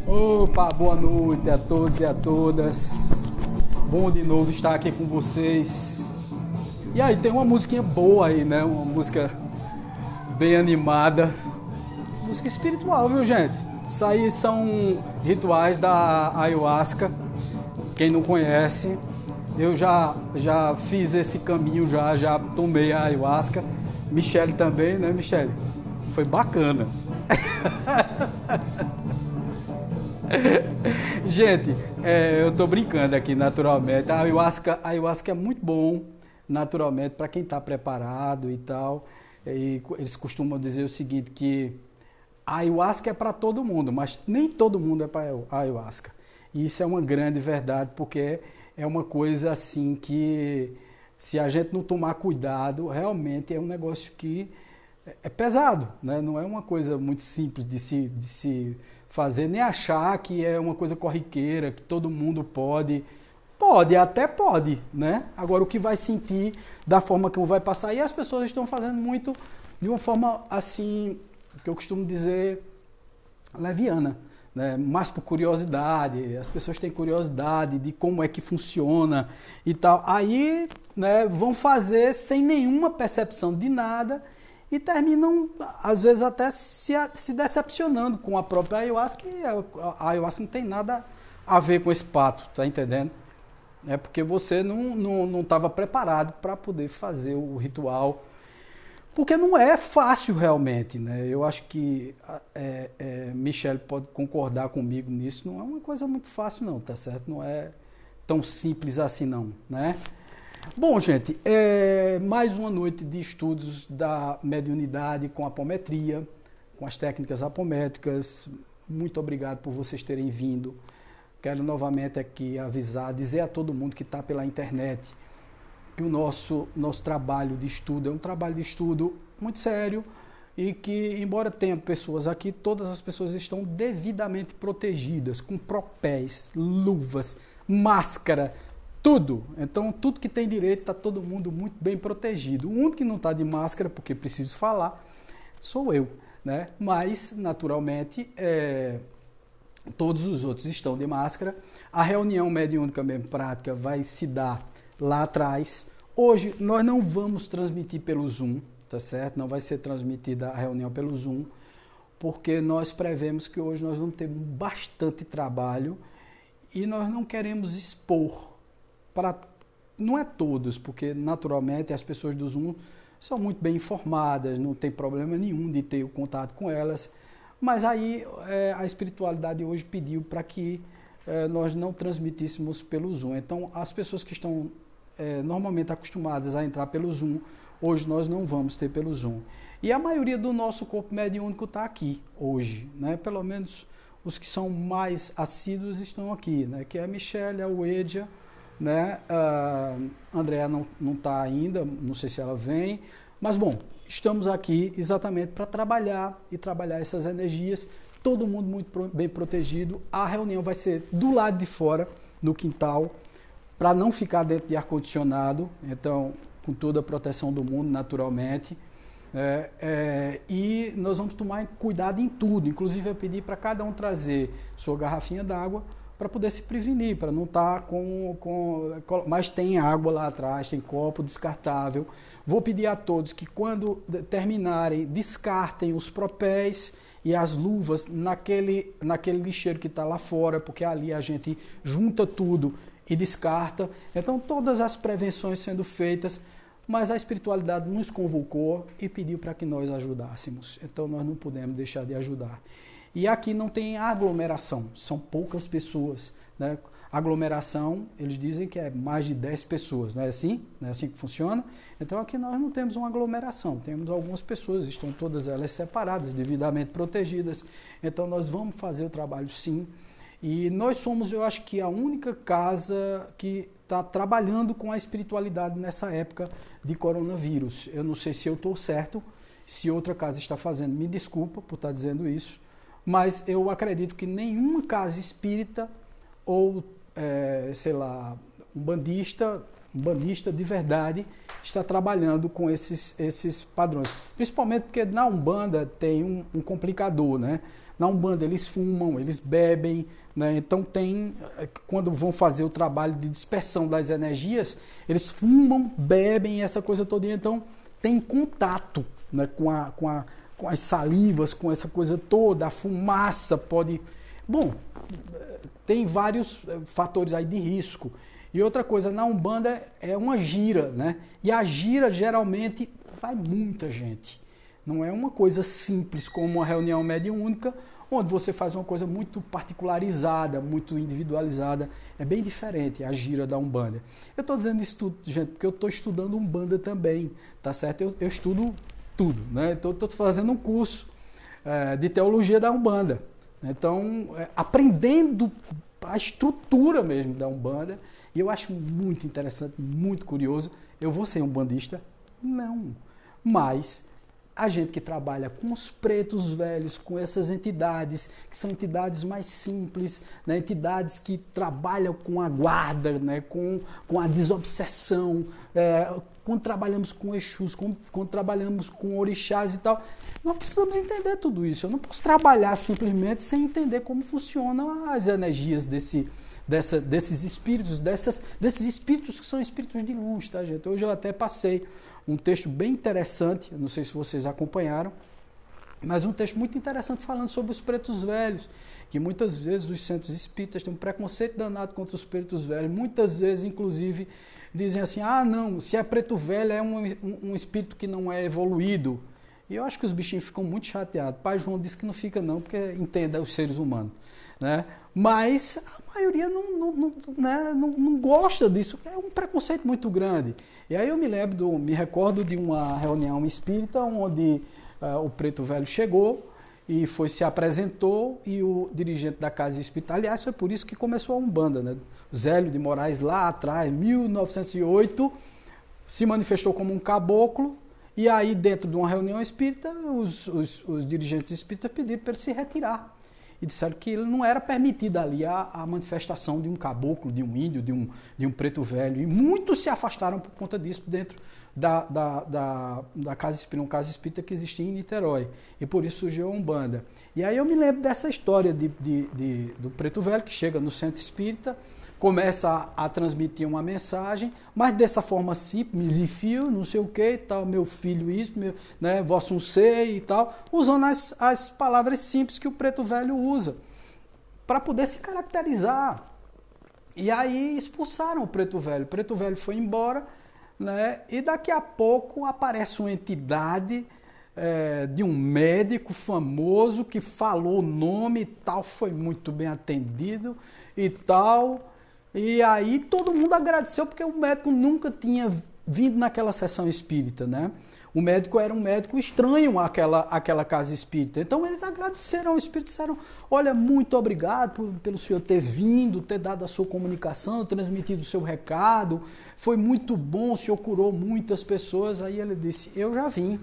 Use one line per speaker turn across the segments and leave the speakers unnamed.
Opa, boa noite a todos e a todas. Bom de novo estar aqui com vocês. E aí, tem uma musiquinha boa aí, né? Uma música bem animada. Música espiritual, viu, gente? Isso aí são rituais da ayahuasca. Quem não conhece, eu já fiz esse caminho, já tomei a ayahuasca. Michele também, né, Michele? Foi bacana. Gente, eu tô brincando aqui, naturalmente. A ayahuasca é muito bom, naturalmente, para quem está preparado e tal. E eles costumam dizer o seguinte, que a ayahuasca é para todo mundo, mas nem todo mundo é para a ayahuasca. E isso é uma grande verdade, porque é uma coisa assim que, se a gente não tomar cuidado, realmente é um negócio que é pesado, né? Não é uma coisa muito simples de se fazer, nem achar que é uma coisa corriqueira, que todo mundo pode. Pode, até pode, né? Agora, o que vai sentir da forma que vai passar, e as pessoas estão fazendo muito de uma forma assim, que eu costumo dizer, leviana, né? Mais por curiosidade, as pessoas têm curiosidade de como é que funciona e tal. Aí, né, vão fazer sem nenhuma percepção de nada, e terminam, às vezes, até se decepcionando com a própria ayahuasca, e a ayahuasca não tem nada a ver com esse pato, tá entendendo? É porque você não estava preparado para poder fazer o ritual, porque não é fácil realmente, né? Eu acho que Michele pode concordar comigo nisso, não é uma coisa muito fácil não, tá certo? Não é tão simples assim não, né? Bom, gente, mais uma noite de estudos da mediunidade com apometria, com as técnicas apométricas. Muito obrigado por vocês terem vindo. Quero novamente aqui avisar, dizer a todo mundo que está pela internet que o nosso trabalho de estudo é um trabalho de estudo muito sério e que, embora tenha pessoas aqui, todas as pessoas estão devidamente protegidas, com propés, luvas, máscara, tudo. Então, tudo que tem direito, está todo mundo muito bem protegido. O único que não está de máscara, porque preciso falar, sou eu, né? Mas, naturalmente, todos os outros estão de máscara. A reunião mediúnica mesmo prática vai se dar lá atrás. Hoje, nós não vamos transmitir pelo Zoom, tá certo? Não vai ser transmitida a reunião pelo Zoom, porque nós prevemos que hoje nós vamos ter bastante trabalho e nós não queremos expor não é todos, porque naturalmente as pessoas do Zoom são muito bem informadas, não tem problema nenhum de ter o contato com elas, mas aí a espiritualidade hoje pediu para que nós não transmitíssemos pelo Zoom. Então as pessoas que estão normalmente acostumadas a entrar pelo Zoom, hoje nós não vamos ter pelo Zoom. E a maioria do nosso corpo mediúnico está aqui hoje, né? Pelo menos os que são mais assíduos estão aqui, né? Que é a Michele, a Uedia, né? A Andréa não está ainda, não sei se ela vem, mas bom, estamos aqui exatamente para trabalhar essas energias, todo mundo muito bem protegido. A reunião vai ser do lado de fora, no quintal, para não ficar dentro de ar-condicionado, então com toda a proteção do mundo, naturalmente. E nós vamos tomar cuidado em tudo, inclusive eu pedi para cada um trazer sua garrafinha d'água, para poder se prevenir, para não estar mas tem água lá atrás, tem copo descartável. Vou pedir a todos que quando terminarem, descartem os propés e as luvas naquele lixeiro que está lá fora, porque ali a gente junta tudo e descarta. Então todas as prevenções sendo feitas, mas a espiritualidade nos convocou e pediu para que nós ajudássemos. Então nós não podemos deixar de ajudar. E aqui não tem aglomeração, são poucas pessoas, né? Aglomeração, eles dizem que é mais de 10 pessoas, não é assim? Não é assim que funciona? Então aqui nós não temos uma aglomeração, temos algumas pessoas, estão todas elas separadas, devidamente protegidas. Então nós vamos fazer o trabalho sim. E nós somos, eu acho que a única casa que está trabalhando com a espiritualidade nessa época de coronavírus. Eu não sei se eu estou certo, se outra casa está fazendo, me desculpa por estar dizendo isso, mas eu acredito que nenhuma casa espírita ou, sei lá, um bandista de verdade está trabalhando com esses padrões. Principalmente porque na Umbanda tem um complicador, né? Na Umbanda eles fumam, eles bebem, né? Então quando vão fazer o trabalho de dispersão das energias, eles fumam, bebem, essa coisa toda. Então tem contato, né, com as salivas, com essa coisa toda, a fumaça pode... Bom, tem vários fatores aí de risco. E outra coisa, na Umbanda é uma gira, né? E a gira geralmente vai muita gente. Não é uma coisa simples como uma reunião mediúnica, onde você faz uma coisa muito particularizada, muito individualizada. É bem diferente a gira da Umbanda. Eu estou dizendo isso tudo, gente, porque eu estou estudando Umbanda também, tá certo? Eu estudo tudo, né? Então, estou fazendo um curso de teologia da Umbanda. Então, aprendendo a estrutura mesmo da Umbanda, e eu acho muito interessante, muito curioso. Eu vou ser umbandista? Não. Mas a gente que trabalha com os pretos velhos, com essas entidades, que são entidades mais simples, né? Entidades que trabalham com a guarda, né? com a desobsessão, quando trabalhamos com Exus, quando trabalhamos com orixás e tal, nós precisamos entender tudo isso. Eu não posso trabalhar simplesmente sem entender como funcionam as energias desses espíritos, desses espíritos que são espíritos de luz, tá, gente? Hoje eu até passei um texto bem interessante, não sei se vocês acompanharam, mas um texto muito interessante falando sobre os pretos velhos, que muitas vezes os centros espíritas têm um preconceito danado contra os pretos velhos, muitas vezes, inclusive, dizem assim, não, se é preto velho é um espírito que não é evoluído. E eu acho que os bichinhos ficam muito chateados. Pai João disse que não fica não, porque entenda os seres humanos, né? Mas a maioria não gosta disso, é um preconceito muito grande. E aí eu me recordo de uma reunião espírita onde o preto velho chegou e se apresentou, e o dirigente da casa espírita, aliás, foi por isso que começou a Umbanda, né? Zélio de Moraes, lá atrás, 1908, se manifestou como um caboclo, e aí dentro de uma reunião espírita, os dirigentes espíritas pediram para ele se retirar. E disseram que ele não era permitida ali a manifestação de um caboclo, de um índio, de um preto velho. E muitos se afastaram por conta disso dentro da casa espírita, uma casa espírita que existia em Niterói. E por isso surgiu a Umbanda. E aí eu me lembro dessa história do preto velho que chega no centro espírita, começa a transmitir uma mensagem, mas dessa forma simples e fio, não sei o que e tal, meu filho isso, né, vosso um ser e tal, usando as palavras simples que o preto velho usa, para poder se caracterizar. E aí expulsaram o preto velho foi embora, né, e daqui a pouco aparece uma entidade de um médico famoso que falou o nome e tal, foi muito bem atendido e tal. E aí todo mundo agradeceu, porque o médico nunca tinha vindo naquela sessão espírita, né? O médico era um médico estranho àquela casa espírita. Então eles agradeceram ao espírito, disseram, olha, muito obrigado pelo senhor ter vindo, ter dado a sua comunicação, transmitido o seu recado, foi muito bom, o senhor curou muitas pessoas. Aí ele disse, eu já vim.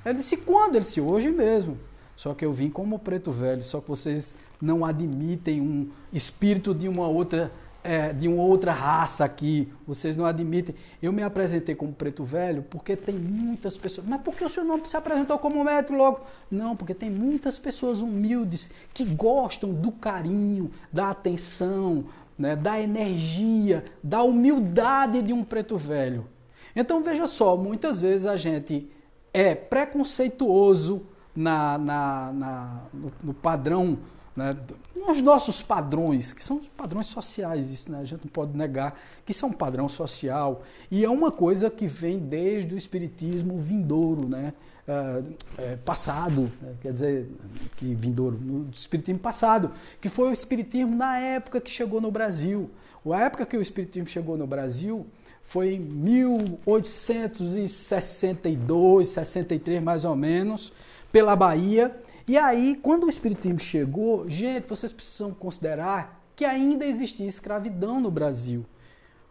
Ele disse, quando? Ele disse, hoje mesmo. Só que eu vim como preto velho, só que vocês não admitem um espírito de uma outra raça aqui, vocês não admitem. Eu me apresentei como preto velho porque tem muitas pessoas... Mas por que o senhor não se apresentou como médico logo? Não, porque tem muitas pessoas humildes que gostam do carinho, da atenção, né, da energia, da humildade de um preto velho. Então veja só, muitas vezes a gente é preconceituoso no padrão, né, nos nossos padrões, que são padrões sociais, isso, né, a gente não pode negar que isso é um padrão social, e é uma coisa que vem desde o espiritismo vindouro, né, passado, né, quer dizer, que vindouro, no espiritismo passado, que foi o espiritismo na época que chegou no Brasil. A época que o espiritismo chegou no Brasil foi em 1862, 63 mais ou menos, pela Bahia. E aí, quando o espiritismo chegou, gente, vocês precisam considerar que ainda existia escravidão no Brasil.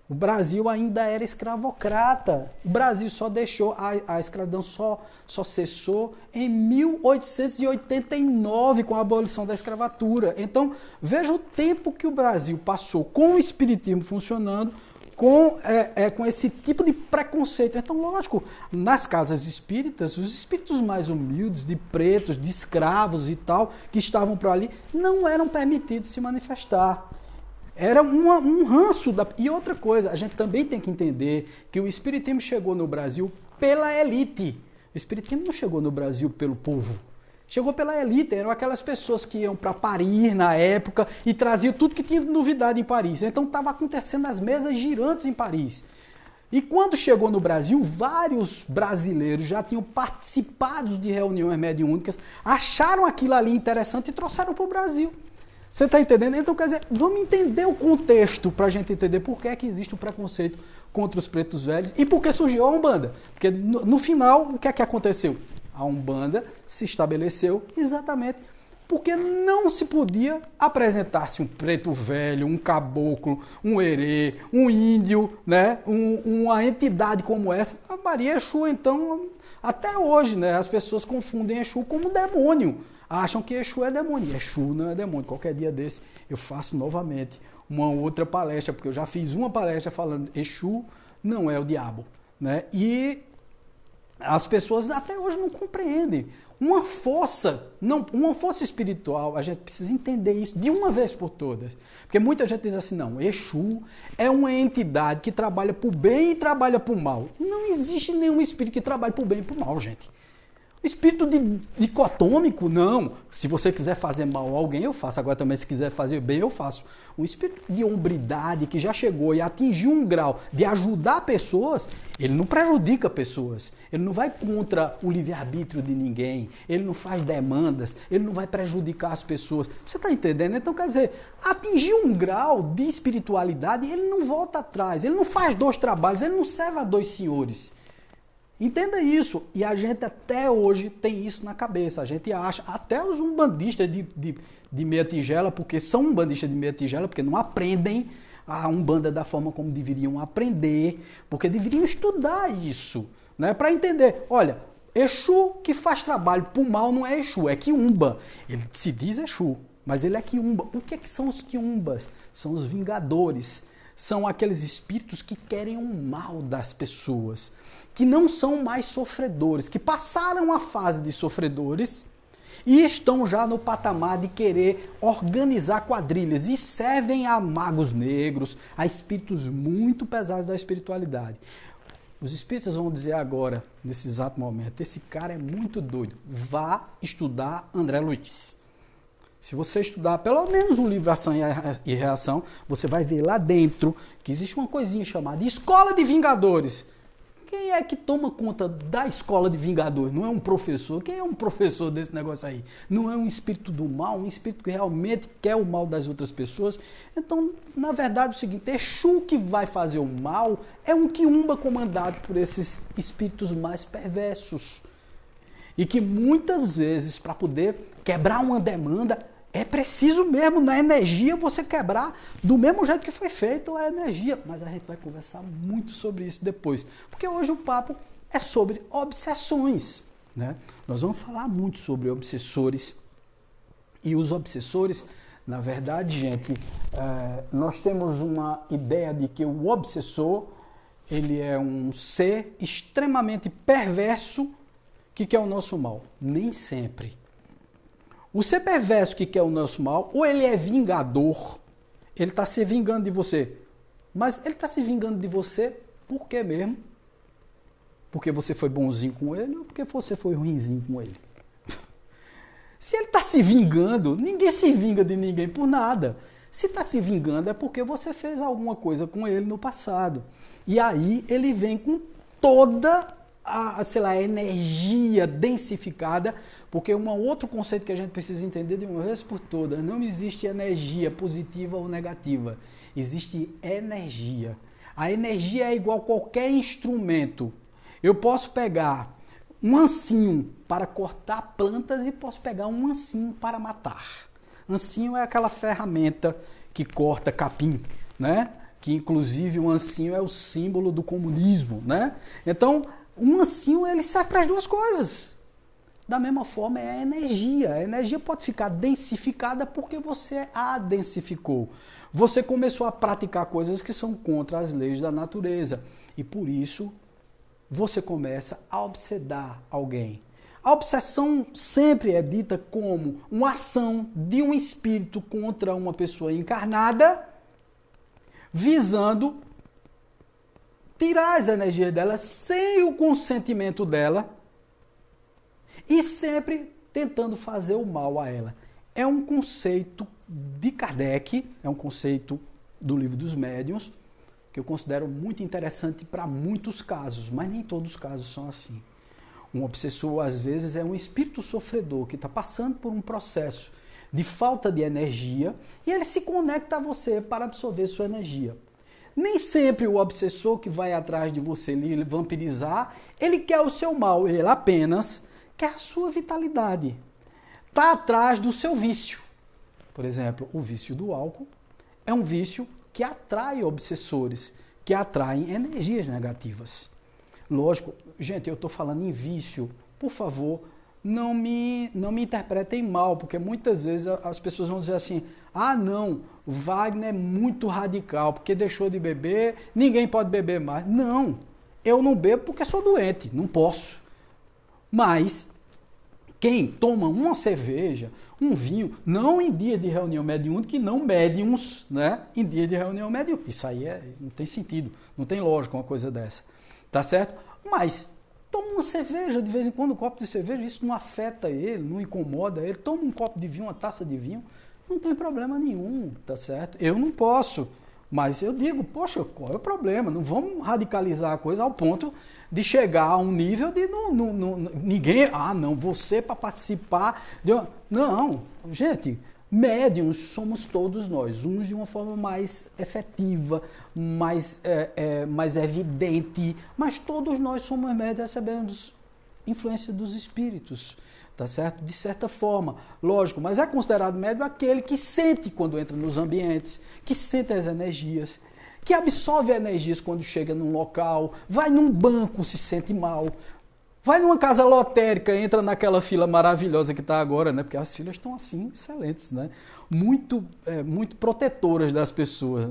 O Brasil ainda era escravocrata. O Brasil só deixou, a escravidão só cessou em 1889, com a abolição da escravatura. Então, veja o tempo que o Brasil passou com o espiritismo funcionando, com esse tipo de preconceito. Então, lógico, nas casas espíritas, os espíritos mais humildes, de pretos, de escravos e tal, que estavam por ali, não eram permitidos se manifestar. Era um ranço. E outra coisa, a gente também tem que entender que o espiritismo chegou no Brasil pela elite. O espiritismo não chegou no Brasil pelo povo. Chegou pela elite, eram aquelas pessoas que iam para Paris na época e traziam tudo que tinha de novidade em Paris. Então estava acontecendo as mesas girantes em Paris. E quando chegou no Brasil, vários brasileiros já tinham participado de reuniões mediúnicas, acharam aquilo ali interessante e trouxeram para o Brasil. Você está entendendo? Então, quer dizer, vamos entender o contexto para a gente entender por que é que existe o preconceito contra os pretos velhos e por que surgiu a Umbanda. Porque no final, o que é que aconteceu? A Umbanda se estabeleceu exatamente porque não se podia apresentar-se um preto velho, um caboclo, um herê, um índio, né? Uma entidade como essa. A Maria Exu, então, até hoje, né? As pessoas confundem Exu como demônio. Acham que Exu é demônio. Exu não é demônio. Qualquer dia desse eu faço novamente uma outra palestra, porque eu já fiz uma palestra falando Exu não é o diabo, né? E as pessoas até hoje não compreendem. Uma força espiritual, a gente precisa entender isso de uma vez por todas. Porque muita gente diz assim, não, Exu é uma entidade que trabalha por bem e trabalha por mal. Não existe nenhum espírito que trabalhe por bem e por mal, gente. Espírito dicotômico, não. Se você quiser fazer mal a alguém, eu faço. Agora também, se quiser fazer bem, eu faço. Um espírito de hombridade que já chegou e atingiu um grau de ajudar pessoas, ele não prejudica pessoas. Ele não vai contra o livre-arbítrio de ninguém. Ele não faz demandas. Ele não vai prejudicar as pessoas. Você está entendendo? Então, quer dizer, atingir um grau de espiritualidade, ele não volta atrás. Ele não faz dois trabalhos. Ele não serve a dois senhores. Entenda isso, e a gente até hoje tem isso na cabeça, a gente acha, até os umbandistas de meia tigela, porque são umbandistas de meia tigela, porque não aprendem a umbanda da forma como deveriam aprender, porque deveriam estudar isso, né, para entender, olha, Exu que faz trabalho por mal não é Exu, é Quiumba, ele se diz Exu, mas ele é Quiumba. O que são os Quiumbas? São os vingadores, são aqueles espíritos que querem o mal das pessoas, que não são mais sofredores, que passaram a fase de sofredores e estão já no patamar de querer organizar quadrilhas e servem a magos negros, a espíritos muito pesados da espiritualidade. Os espíritas vão dizer agora, nesse exato momento, esse cara é muito doido, vá estudar André Luiz. Se você estudar pelo menos um livro Ação e Reação, você vai ver lá dentro que existe uma coisinha chamada Escola de Vingadores. Quem é que toma conta da Escola de Vingadores? Não é um professor. Quem é um professor desse negócio aí? Não é um espírito do mal, um espírito que realmente quer o mal das outras pessoas. Então, na verdade, é o seguinte, Exu que vai fazer o mal é um Quiumba comandado por esses espíritos mais perversos. E que muitas vezes, para poder quebrar uma demanda, é preciso mesmo, na energia, você quebrar do mesmo jeito que foi feito a energia. Mas a gente vai conversar muito sobre isso depois. Porque hoje o papo é sobre obsessões, né? Nós vamos falar muito sobre obsessores. E os obsessores, na verdade, gente, nós temos uma ideia de que o obsessor, ele é um ser extremamente perverso que quer o nosso mal. Nem sempre. O ser perverso que quer o nosso mal, ou ele é vingador, ele está se vingando de você. Mas ele está se vingando de você por quê mesmo? Porque você foi bonzinho com ele ou porque você foi ruinzinho com ele? Se ele está se vingando, ninguém se vinga de ninguém por nada. Se está se vingando é porque você fez alguma coisa com ele no passado. E aí ele vem com toda a energia densificada, porque um outro conceito que a gente precisa entender de uma vez por todas, não existe energia positiva ou negativa, existe energia. A energia é igual a qualquer instrumento. Eu posso pegar um ancinho para cortar plantas e posso pegar um ancinho para matar. Ancinho é aquela ferramenta que corta capim, né? Que inclusive o ancinho é o símbolo do comunismo, né? Então, um ancinho, ele serve para as duas coisas. Da mesma forma é a energia. A energia pode ficar densificada porque você a densificou. Você começou a praticar coisas que são contra as leis da natureza. E por isso você começa a obsedar alguém. A obsessão sempre é dita como uma ação de um espírito contra uma pessoa encarnada, visando tirar as energias dela sem o consentimento dela e sempre tentando fazer o mal a ela. É um conceito de Kardec, é um conceito do Livro dos Médiuns, que eu considero muito interessante para muitos casos, mas nem todos os casos são assim. Um obsessor, às vezes, é um espírito sofredor que está passando por um processo de falta de energia e ele se conecta a você para absorver sua energia. Nem sempre o obsessor que vai atrás de você lhe vampirizar, ele quer o seu mal, ele apenas quer a sua vitalidade. Está atrás do seu vício. Por exemplo, o vício do álcool é um vício que atrai obsessores, que atraem energias negativas. Lógico, gente, eu estou falando em vício, por favor, não me interpretem mal, porque muitas vezes as pessoas vão dizer assim, ah não, Wagner é muito radical, porque deixou de beber, ninguém pode beber mais. Não, eu não bebo porque sou doente, não posso. Mas quem toma uma cerveja, um vinho, não em dia de reunião mediúnica, que não médiums, né? Em dia de reunião mediúnica. Isso aí não tem sentido, não tem lógica uma coisa dessa. Tá certo? Mas toma uma cerveja de vez em quando, um copo de cerveja, isso não afeta ele, não incomoda ele. Toma um copo de vinho, uma taça de vinho, não tem problema nenhum, tá certo? Eu não posso, mas eu digo, poxa, qual é o problema? Não vamos radicalizar a coisa ao ponto de chegar a um nível de ninguém, não, você para participar, não, gente, médiuns somos todos nós, uns de uma forma mais efetiva, mais evidente, mas todos nós somos médiuns, recebemos influência dos espíritos, tá certo? De certa forma, lógico, mas é considerado médium aquele que sente quando entra nos ambientes, que sente as energias, que absorve energias quando chega num local, vai num banco, se sente mal, vai numa casa lotérica, entra naquela fila maravilhosa que está agora, né? Porque as filas estão assim, excelentes, né? Muito protetoras das pessoas.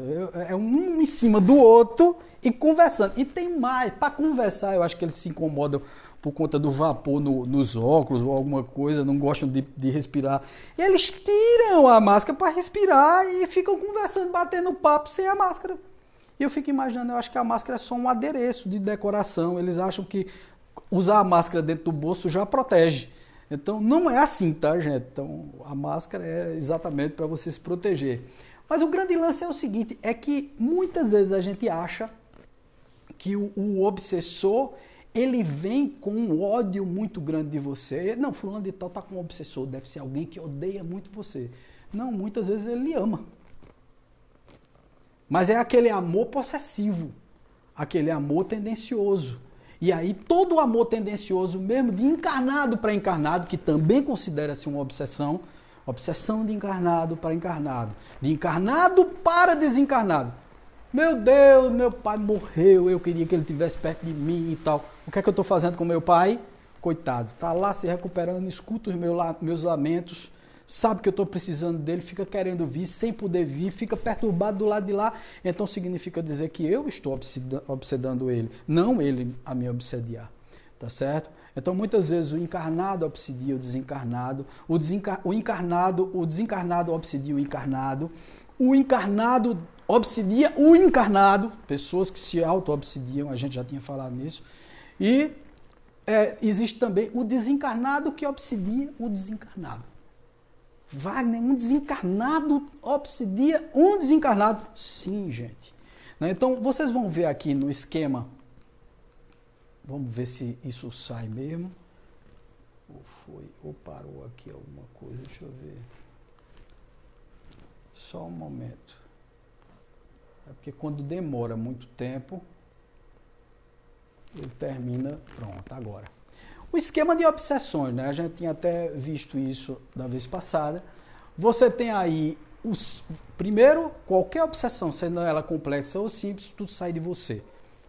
É um em cima do outro e conversando. E tem mais, para conversar, eu acho que eles se incomodam por conta do vapor nos óculos ou alguma coisa, não gostam de respirar. E eles tiram a máscara para respirar e ficam conversando, batendo papo sem a máscara. E eu fico imaginando, eu acho que a máscara é só um adereço de decoração. Eles acham que usar a máscara dentro do bolso já protege. Então, não é assim, tá, gente? Então, a máscara é exatamente para você se proteger. Mas o grande lance é o seguinte, é que muitas vezes a gente acha que o obsessor, ele vem com um ódio muito grande de você. Não, fulano de tal está com um obsessor, deve ser alguém que odeia muito você. Não, muitas vezes ele lhe ama. Mas é aquele amor possessivo, aquele amor tendencioso. E aí todo o amor tendencioso mesmo, de encarnado para encarnado, que também considera-se uma obsessão, obsessão de encarnado para encarnado, de encarnado para desencarnado. Meu Deus, meu pai morreu, eu queria que ele estivesse perto de mim e tal. O que é que eu estou fazendo com meu pai? Coitado, está lá se recuperando, escuta os meus lamentos, sabe que eu estou precisando dele, fica querendo vir, sem poder vir, fica perturbado do lado de lá. Então significa dizer que eu estou obsedando ele, não ele a me obsediar. Tá certo? Então muitas vezes o encarnado obsedia o desencarnado, o desencarnado obsedia o encarnado obsedia o encarnado, pessoas que se auto-obsediam, a gente já tinha falado nisso, e existe também o desencarnado que obsedia o desencarnado. Wagner, um desencarnado obsedia um desencarnado? Sim, gente. Então, vocês vão ver aqui no esquema, vamos ver se isso sai mesmo, ou parou aqui alguma coisa, deixa eu ver. Só um momento. É porque quando demora muito tempo, ele termina, pronto, agora. O esquema de obsessões, né? A gente tinha até visto isso da vez passada. Você tem aí, primeiro, qualquer obsessão, sendo ela complexa ou simples, tudo sai de você.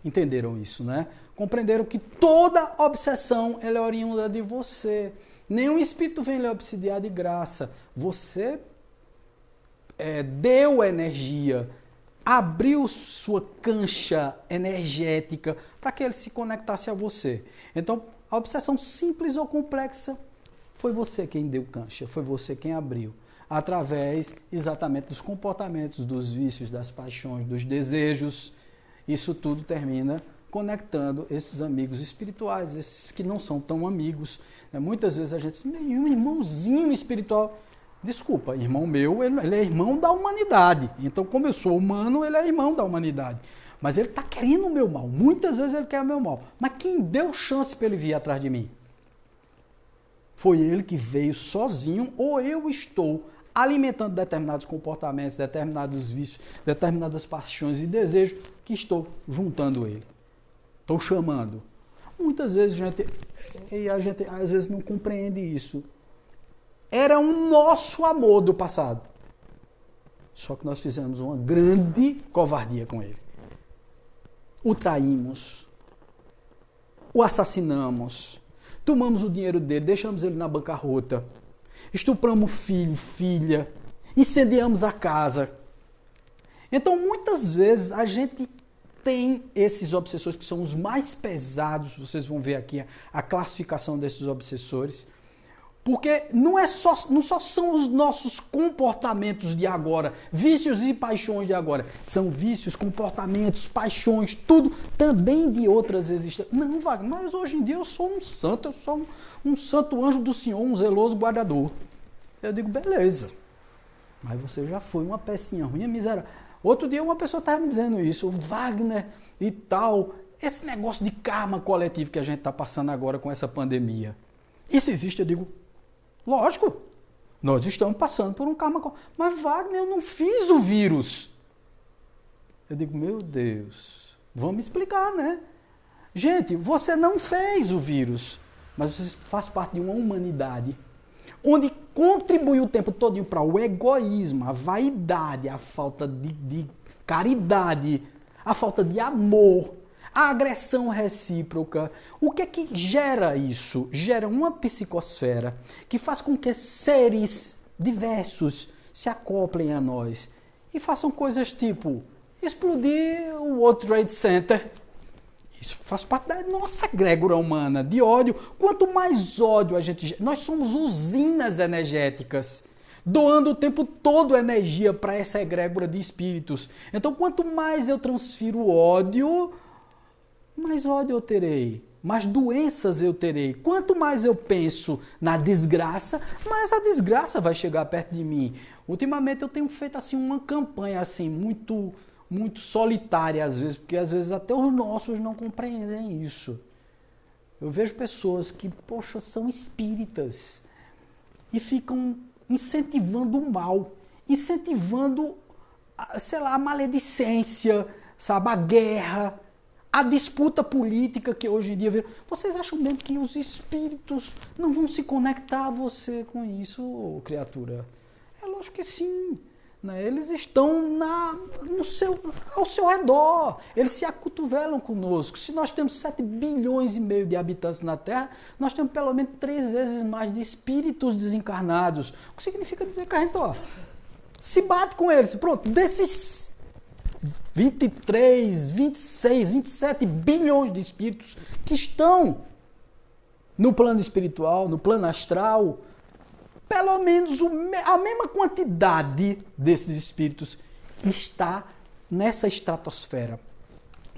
entenderam isso, né? Compreenderam que toda obsessão ela é oriunda de você. Nenhum espírito vem lhe obsidiar de graça. Você deu energia, abriu sua cancha energética para que ele se conectasse a você. Então, a obsessão simples ou complexa foi você quem deu cancha, foi você quem abriu. Através exatamente dos comportamentos, dos vícios, das paixões, dos desejos. Isso tudo termina conectando esses amigos espirituais, esses que não são tão amigos. Muitas vezes a gente diz, um irmãozinho espiritual. Desculpa, irmão meu, ele é irmão da humanidade. Então, como eu sou humano, ele é irmão da humanidade. Mas ele está querendo o meu mal. Muitas vezes ele quer o meu mal. Mas quem deu chance para ele vir atrás de mim? Foi ele que veio sozinho, ou eu estou alimentando determinados comportamentos, determinados vícios, determinadas paixões e desejos, que estou juntando ele. Estou chamando. Muitas vezes a gente às vezes não compreende isso. Era um nosso amor do passado. Só que nós fizemos uma grande covardia com ele. O traímos, o assassinamos, tomamos o dinheiro dele, deixamos ele na bancarrota, estupramos filho, filha, incendiamos a casa. Então, muitas vezes, a gente tem esses obsessores que são os mais pesados, vocês vão ver aqui a classificação desses obsessores, porque não só são os nossos comportamentos de agora, vícios e paixões de agora, são vícios, comportamentos, paixões, tudo também de outras existências. Não, Wagner, mas hoje em dia eu sou um santo, eu sou um santo anjo do Senhor, um zeloso guardador. Eu digo, beleza, mas você já foi uma pecinha ruim, miserável. Outro dia uma pessoa estava me dizendo isso, o Wagner e tal, esse negócio de karma coletivo que a gente está passando agora com essa pandemia. Isso existe? Eu digo, lógico, nós estamos passando por um karma coletivo. Mas Wagner, eu não fiz o vírus. Eu digo, meu Deus, vamos explicar, né? Gente, você não fez o vírus, mas você faz parte de uma humanidade onde contribuiu o tempo todo para o egoísmo, a vaidade, a falta de caridade, a falta de amor, a agressão recíproca. O que é que gera isso? Gera uma psicosfera que faz com que seres diversos se acoplem a nós e façam coisas tipo explodir o World Trade Center. Isso faz parte da nossa egrégora humana, de ódio. Quanto mais ódio a gente... Nós somos usinas energéticas, doando o tempo todo energia para essa egrégora de espíritos. Então, quanto mais eu transfiro ódio, mais ódio eu terei, mais doenças eu terei. Quanto mais eu penso na desgraça, mais a desgraça vai chegar perto de mim. Ultimamente eu tenho feito assim uma campanha assim muito solitária às vezes, porque às vezes até os nossos não compreendem isso. Eu vejo pessoas que, poxa, são espíritas e ficam incentivando o mal, incentivando, sei lá, a maledicência, sabe, a guerra, a disputa política que hoje em dia... Vocês acham mesmo que os espíritos não vão se conectar a você com isso, criatura? É lógico que sim. Né? Eles estão ao seu redor. Eles se acotovelam conosco. Se nós temos 7 bilhões e meio de habitantes na Terra, nós temos pelo menos 3 vezes mais de espíritos desencarnados. O que significa dizer que a gente se bate com eles. Pronto, desses 23, 26, 27 bilhões de espíritos que estão no plano espiritual, no plano astral, pelo menos a mesma quantidade desses espíritos está nessa estratosfera,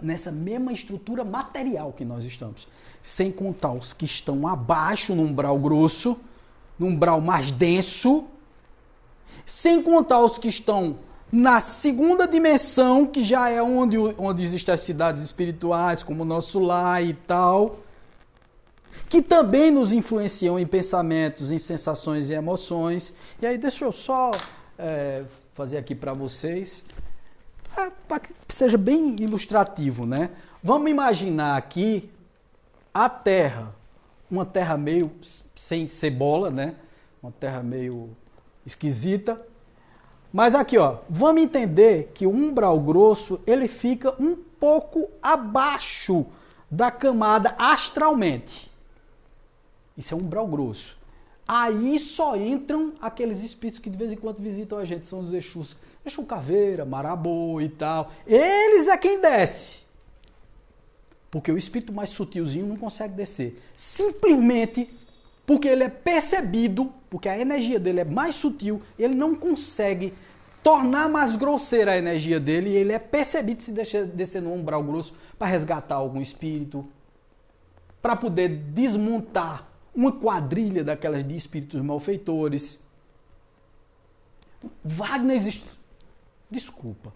nessa mesma estrutura material que nós estamos. Sem contar os que estão abaixo, no umbral grosso, no umbral mais denso, sem contar os que estão na segunda dimensão, que já é onde existem as cidades espirituais, como o nosso lar e tal, que também nos influenciam em pensamentos, em sensações e emoções. E aí deixa eu só fazer aqui para vocês, para que seja bem ilustrativo, né? Vamos imaginar aqui a Terra, uma Terra meio sem cebola, né? Uma Terra meio esquisita. Mas aqui, ó, vamos entender que o umbral grosso, ele fica um pouco abaixo da camada astralmente. Isso é um umbral grosso. Aí só entram aqueles espíritos que de vez em quando visitam a gente, são os Exus, Exu Caveira, Marabô e tal. Eles é quem desce. Porque o espírito mais sutilzinho não consegue descer. Simplesmente porque ele é percebido, porque a energia dele é mais sutil, ele não consegue tornar mais grosseira a energia dele, e ele é percebido se descer no umbral grosso para resgatar algum espírito, para poder desmontar uma quadrilha daquelas de espíritos malfeitores. Wagner existe. Desculpa.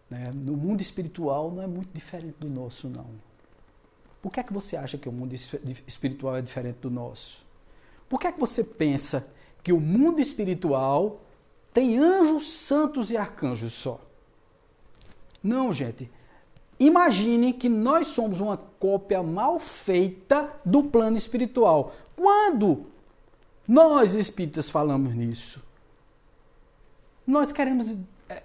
Né? No mundo espiritual não é muito diferente do nosso, não. Por que é que você acha que o mundo espiritual é diferente do nosso? Por que é que você pensa que o mundo espiritual tem anjos, santos e arcanjos só? Não, gente. Imagine que nós somos uma cópia mal feita do plano espiritual. Quando nós espíritas falamos nisso, nós queremos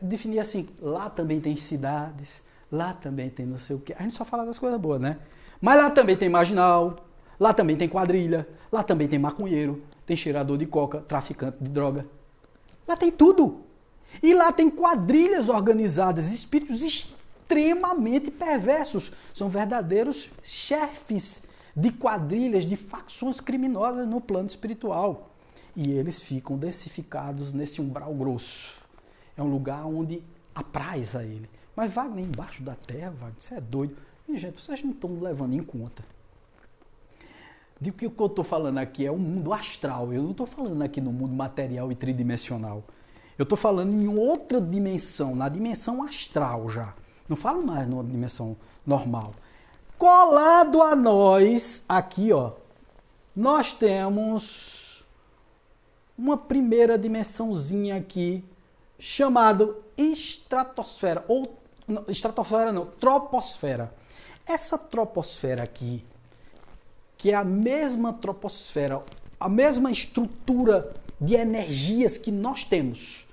definir assim, lá também tem cidades, lá também tem não sei o quê. A gente só fala das coisas boas, né? Mas lá também tem marginal, lá também tem quadrilha, lá também tem maconheiro, tem cheirador de coca, traficante de droga. Lá tem tudo. E lá tem quadrilhas organizadas, espíritos extremamente perversos. São verdadeiros chefes de quadrilhas, de facções criminosas no plano espiritual. E eles ficam densificados nesse umbral grosso. É um lugar onde apraz a ele. Mas Wagner, embaixo da terra, Wagner, você é doido. E, gente, vocês não estão levando em conta. De que o que eu estou falando aqui é um mundo astral. Eu não estou falando aqui no mundo material e tridimensional. Eu estou falando em outra dimensão, na dimensão astral já. Não falo mais numa dimensão normal. Colado a nós, aqui, ó, nós temos uma primeira dimensãozinha aqui, chamada estratosfera, ou estratosfera não, troposfera. Essa troposfera aqui, que é a mesma troposfera, a mesma estrutura de energias que nós temos.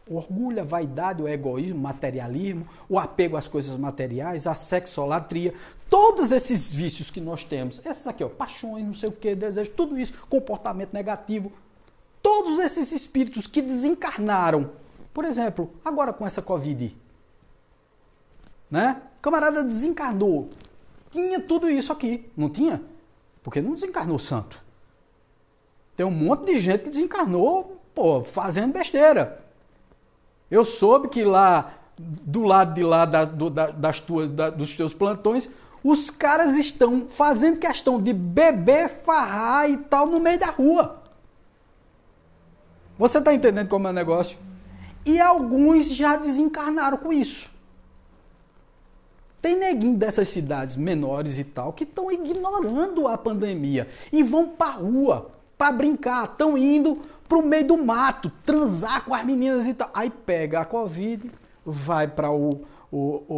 O orgulho, a vaidade, o egoísmo, o materialismo, o apego às coisas materiais, a sexolatria, todos esses vícios que nós temos, esses aqui, ó, paixões, não sei o que, desejo, tudo isso, comportamento negativo, todos esses espíritos que desencarnaram, por exemplo, agora com essa Covid, né? O camarada desencarnou, tinha tudo isso aqui, não tinha? Porque não desencarnou santo. Tem um monte de gente que desencarnou, pô, fazendo besteira. Eu soube que lá, do lado de lá dos teus plantões, os caras estão fazendo questão de beber, farrar e tal no meio da rua. Você está entendendo como é o negócio? E alguns já desencarnaram com isso. Tem neguinho dessas cidades menores e tal que estão ignorando a pandemia e vão para a rua para brincar, estão indo para o meio do mato, transar com as meninas e tal. Aí pega a Covid, vai para o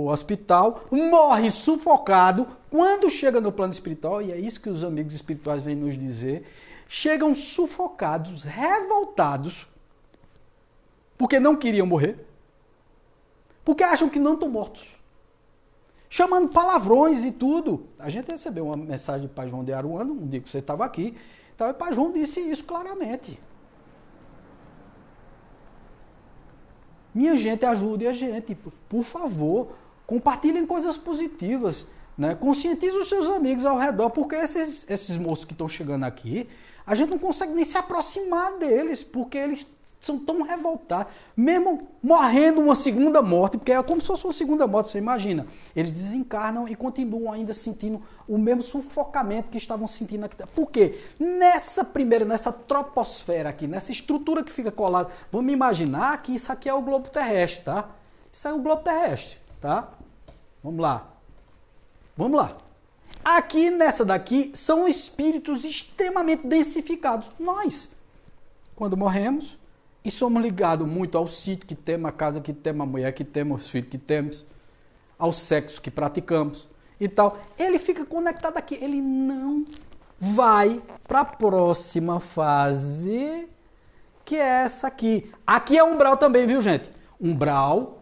hospital, morre sufocado. Quando chega no plano espiritual, e é isso que os amigos espirituais vêm nos dizer, chegam sufocados, revoltados, porque não queriam morrer, porque acham que não estão mortos. Chamando palavrões e tudo. A gente recebeu uma mensagem de Pai João de Aruanda, um dia que você estava aqui, então o Pai João disse isso claramente. Minha gente, ajude a gente, por favor, compartilhem coisas positivas, né? Conscientize os seus amigos ao redor, porque esses moços que estão chegando aqui, a gente não consegue nem se aproximar deles, porque eles são tão revoltados, mesmo morrendo uma segunda morte, porque é como se fosse uma segunda morte, você imagina. Eles desencarnam e continuam ainda sentindo o mesmo sufocamento que estavam sentindo aqui. Por quê? Nessa troposfera aqui, nessa estrutura que fica colada, vamos imaginar que isso aqui é o globo terrestre, tá? Isso é o globo terrestre, tá? Vamos lá. Vamos lá. Aqui nessa daqui são espíritos extremamente densificados. Nós, quando morremos, e somos ligados muito ao sítio que temos, a casa que temos, a mulher que temos, os filhos que temos, ao sexo que praticamos e tal. Ele fica conectado aqui. Ele não vai para a próxima fase, que é essa aqui. Aqui é umbral também, viu, gente? Umbral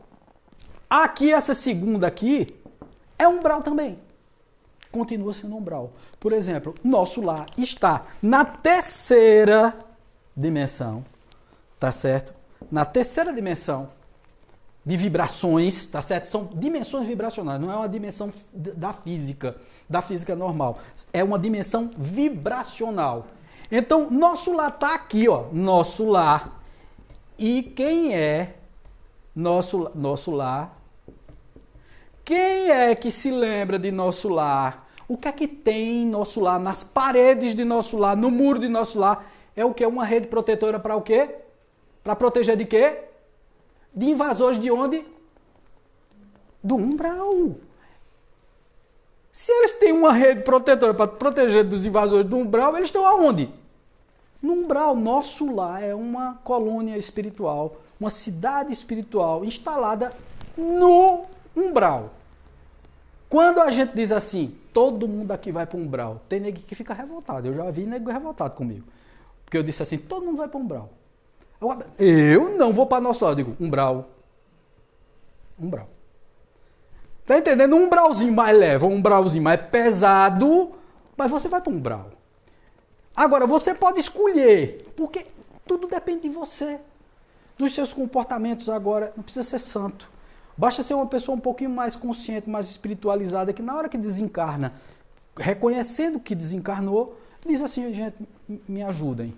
Aqui, essa segunda aqui, é umbral também. Continua sendo umbral. Por exemplo, nosso lar está na terceira dimensão, tá certo? Na terceira dimensão de vibrações, tá certo? São dimensões vibracionais, não é uma dimensão da física normal. É uma dimensão vibracional. Então, nosso lar está aqui, ó, nosso lar. E quem é nosso lar? Quem é que se lembra de nosso lar? O que é que tem em nosso lar, nas paredes de nosso lar, no muro de nosso lar? É o quê? Uma rede protetora para o quê? Para proteger de quê? De invasores de onde? Do umbral. Se eles têm uma rede protetora para proteger dos invasores do umbral, eles estão aonde? No umbral. Nosso lar é uma colônia espiritual, uma cidade espiritual instalada no umbral. Quando a gente diz assim, todo mundo aqui vai para o umbral, tem nego que fica revoltado. Eu já vi nego revoltado comigo. Porque eu disse assim, todo mundo vai para o umbral. Eu não vou para nosso lado. Eu digo, umbral. Umbral. Tá entendendo? Um umbralzinho mais leve, um umbralzinho mais pesado, mas você vai para o umbral. Agora, você pode escolher, porque tudo depende de você. Dos seus comportamentos agora, não precisa ser santo. Basta ser uma pessoa um pouquinho mais consciente, mais espiritualizada, que na hora que desencarna, reconhecendo que desencarnou, diz assim, gente, me ajudem.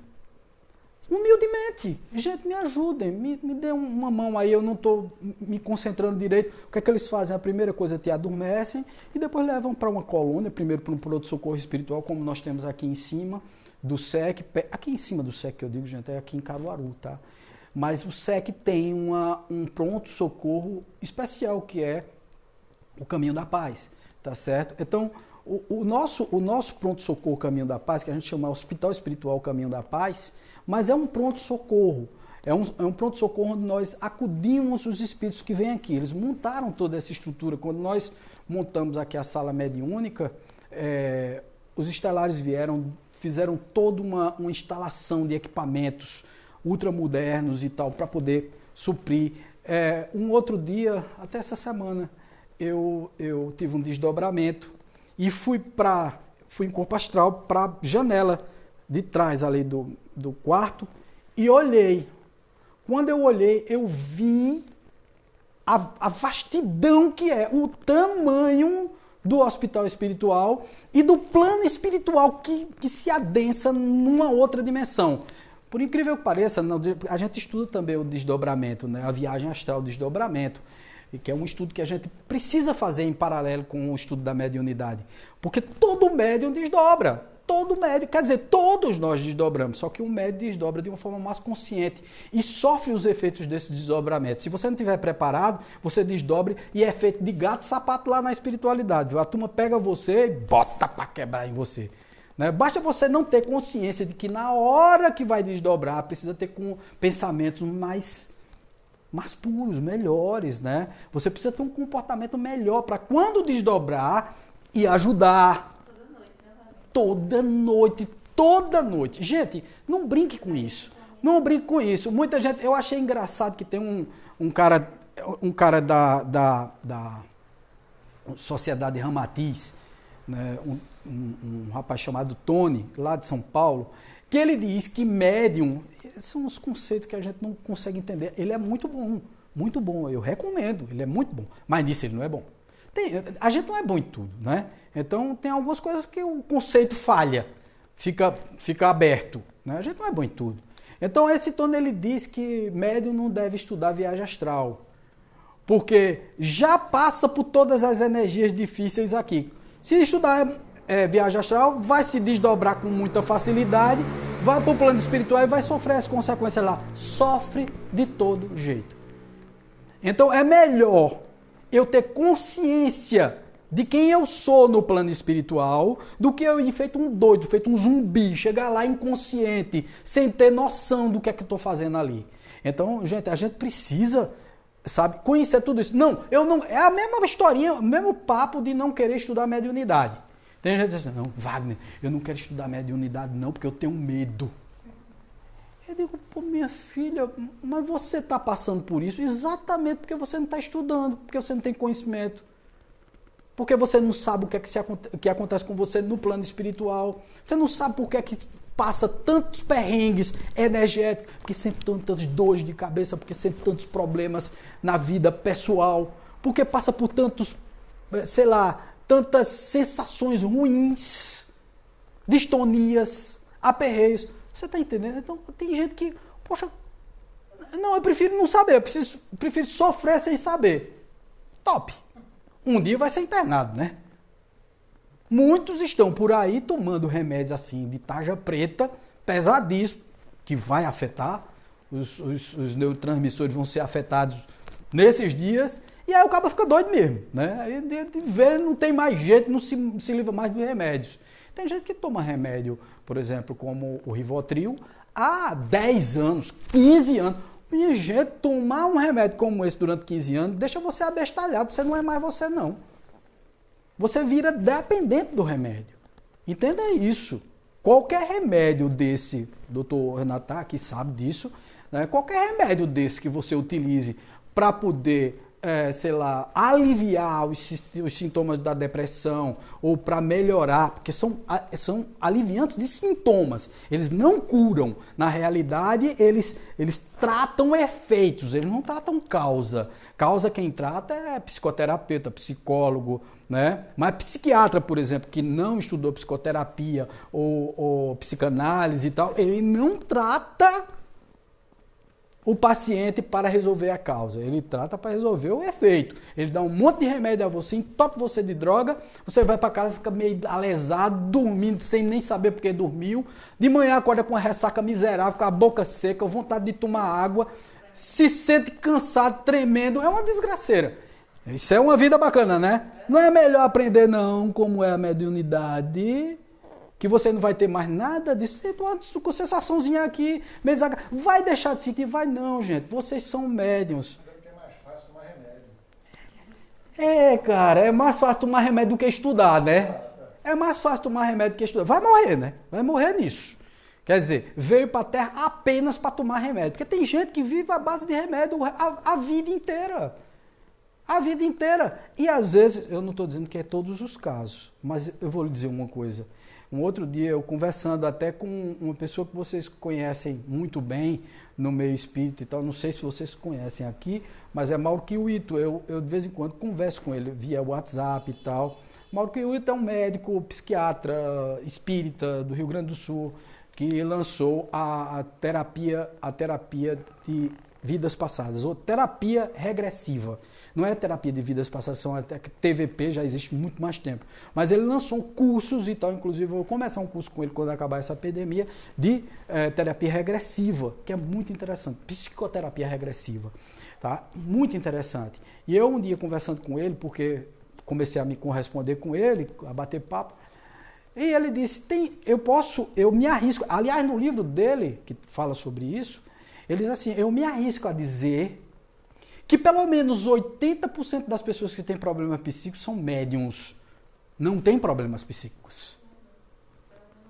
Humildemente, gente, me ajudem, me dê uma mão aí, eu não estou me concentrando direito. O que é que eles fazem? A primeira coisa, te adormecem e depois levam para uma colônia, primeiro para um pronto-socorro espiritual, como nós temos aqui em cima do SEC, aqui em cima do SEC que eu digo, gente, é aqui em Caruaru, tá? Mas o SEC tem um pronto-socorro especial, que é o Caminho da Paz, tá certo? Então, o nosso pronto-socorro Caminho da Paz, que a gente chama Hospital Espiritual Caminho da Paz, mas é um pronto-socorro. É um pronto-socorro onde nós acudimos os espíritos que vêm aqui. Eles montaram toda essa estrutura. Quando nós montamos aqui a sala mediúnica, os estelares vieram, fizeram toda uma instalação de equipamentos ultramodernos e tal, para poder suprir. Um outro dia, até essa semana, eu tive um desdobramento e fui em corpo astral para a janela de trás ali do quarto e olhei. Quando eu olhei, eu vi a vastidão que é, o tamanho do hospital espiritual e do plano espiritual que se adensa numa outra dimensão. Por incrível que pareça, a gente estuda também o desdobramento, né? A viagem astral, o desdobramento, que é um estudo que a gente precisa fazer em paralelo com o estudo da mediunidade. Porque todo médium desdobra. Todo médium, quer dizer, todos nós desdobramos, só que o médium desdobra de uma forma mais consciente e sofre os efeitos desse desdobramento. Se você não estiver preparado, você desdobre e é feito de gato e sapato lá na espiritualidade. Viu? A turma pega você e bota para quebrar em você. Né? Basta você não ter consciência de que na hora que vai desdobrar, precisa ter com pensamentos mais puros, melhores. Né? Você precisa ter um comportamento melhor para quando desdobrar e ajudar. Toda noite. Gente, não brinque com isso. Não brinque com isso. Muita gente, eu achei engraçado que tem um cara da Sociedade Ramatiz, né, um rapaz chamado Tony, lá de São Paulo, que ele diz que médium, são os conceitos que a gente não consegue entender. Ele é muito bom, eu recomendo, ele é muito bom, mas nisso ele não é bom. A gente não é bom em tudo, né? Então tem algumas coisas que o conceito falha, fica aberto, né? A gente não é bom em tudo. Então esse Tony, ele diz que médium não deve estudar viagem astral, porque já passa por todas as energias difíceis aqui. Se estudar viagem astral, vai se desdobrar com muita facilidade, vai para o plano espiritual e vai sofrer as consequências lá. Sofre de todo jeito. Então é melhor eu ter consciência de quem eu sou no plano espiritual, do que eu ir feito um doido, feito um zumbi, chegar lá inconsciente, sem ter noção do que é que eu estou fazendo ali. Então, gente, a gente precisa, sabe, conhecer tudo isso. Não, é a mesma historinha, o mesmo papo de não querer estudar mediunidade. Tem gente que diz assim, não, Wagner, eu não quero estudar mediunidade não, porque eu tenho medo. Eu digo, pô, minha filha, mas você está passando por isso exatamente porque você não está estudando, porque você não tem conhecimento. Porque você não sabe o que acontece com você no plano espiritual. Você não sabe por que passa tantos perrengues energéticos, porque sempre tantas dores de cabeça, porque sempre tantos problemas na vida pessoal, porque passa por tantos, sei lá, tantas sensações ruins, distonias, aperreios. Você está entendendo? Então tem gente que, poxa, não, eu prefiro não saber, prefiro sofrer sem saber. Top! Um dia vai ser internado, né? Muitos estão por aí tomando remédios assim de tarja preta, pesadíssimo, que vai afetar, os neurotransmissores vão ser afetados nesses dias, e aí o cara fica doido mesmo, né? Aí de ver, não tem mais jeito, não se livra mais dos remédios. Tem gente que toma remédio, por exemplo, como o Rivotril, há 10 anos, 15 anos. Minha gente, tomar um remédio como esse durante 15 anos deixa você abestalhado, você não é mais você não. Você vira dependente do remédio. Entenda isso. Qualquer remédio desse, doutor Renato aqui sabe disso, né? Qualquer remédio desse que você utilize para poder, sei lá, aliviar os sintomas da depressão ou para melhorar, porque são aliviantes de sintomas. Eles não curam. Na realidade, eles tratam efeitos, eles não tratam causa. Causa quem trata é psicoterapeuta, psicólogo, né? Mas psiquiatra, por exemplo, que não estudou psicoterapia ou psicanálise e tal, ele não trata o paciente para resolver a causa. Ele trata para resolver o efeito. Ele dá um monte de remédio a você, entope você de droga, você vai para casa, fica meio alesado, dormindo, sem nem saber porque dormiu. De manhã acorda com uma ressaca miserável, com a boca seca, vontade de tomar água, se sente cansado, tremendo. É uma desgraceira. Isso é uma vida bacana, né? Não é melhor aprender não como é a mediunidade, que você não vai ter mais nada disso, com sensaçãozinha aqui, meio desagradável. Vai deixar de sentir? Vai não, gente. Vocês são médiums.
É mais fácil tomar remédio.
É, cara, é mais fácil tomar remédio do que estudar, né? É mais fácil tomar remédio do que estudar. Vai morrer, né? Vai morrer nisso. Quer dizer, veio para a Terra apenas para tomar remédio. Porque tem gente que vive à base de remédio a vida inteira. A vida inteira. E às vezes, eu não estou dizendo que é todos os casos, mas eu vou lhe dizer uma coisa. Um outro dia, eu conversando até com uma pessoa que vocês conhecem muito bem no meio espírita e tal, não sei se vocês conhecem aqui, mas é Mauro Kiwito. Eu de vez em quando converso com ele via WhatsApp e tal. Mauro Kiwito é um médico psiquiatra espírita do Rio Grande do Sul que lançou a terapia de vidas passadas, ou terapia regressiva. Não é terapia de vidas passadas, são até que TVP já existe muito mais tempo. Mas ele lançou cursos e tal, inclusive eu vou começar um curso com ele quando acabar essa epidemia, de terapia regressiva, que é muito interessante, psicoterapia regressiva, tá? Muito interessante. E eu um dia conversando com ele, porque comecei a me corresponder com ele, a bater papo, e ele disse, eu me arrisco, aliás no livro dele, que fala sobre isso, ele diz assim, eu me arrisco a dizer que pelo menos 80% das pessoas que têm problemas psíquicos são médiums, não têm problemas psíquicos.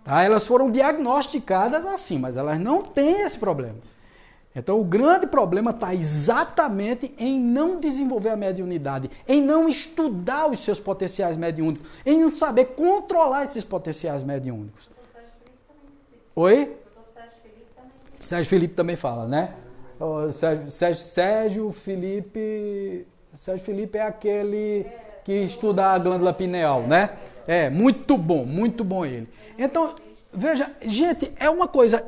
Tá? Elas foram diagnosticadas assim, mas elas não têm esse problema. Então o grande problema está exatamente em não desenvolver a mediunidade, em não estudar os seus potenciais mediúnicos, em não saber controlar esses potenciais mediúnicos. Oi? Sérgio Felipe também fala, né? Sérgio Felipe é aquele que estuda a glândula pineal, né? É, muito bom ele. Então, veja, gente, é uma coisa,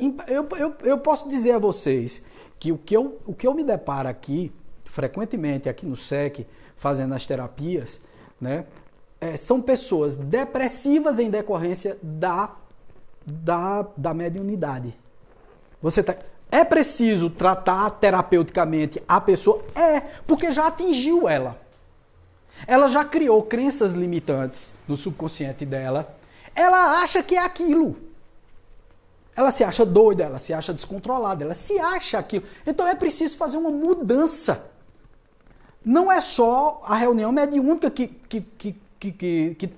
eu posso dizer a vocês que o que eu me deparo aqui, frequentemente aqui no SEC, fazendo as terapias, né? São pessoas depressivas em decorrência da mediunidade. É preciso tratar terapeuticamente a pessoa? Porque já atingiu ela. Ela já criou crenças limitantes no subconsciente dela. Ela acha que é aquilo. Ela se acha doida, ela se acha descontrolada, ela se acha aquilo. Então é preciso fazer uma mudança. Não é só a reunião mediúnica que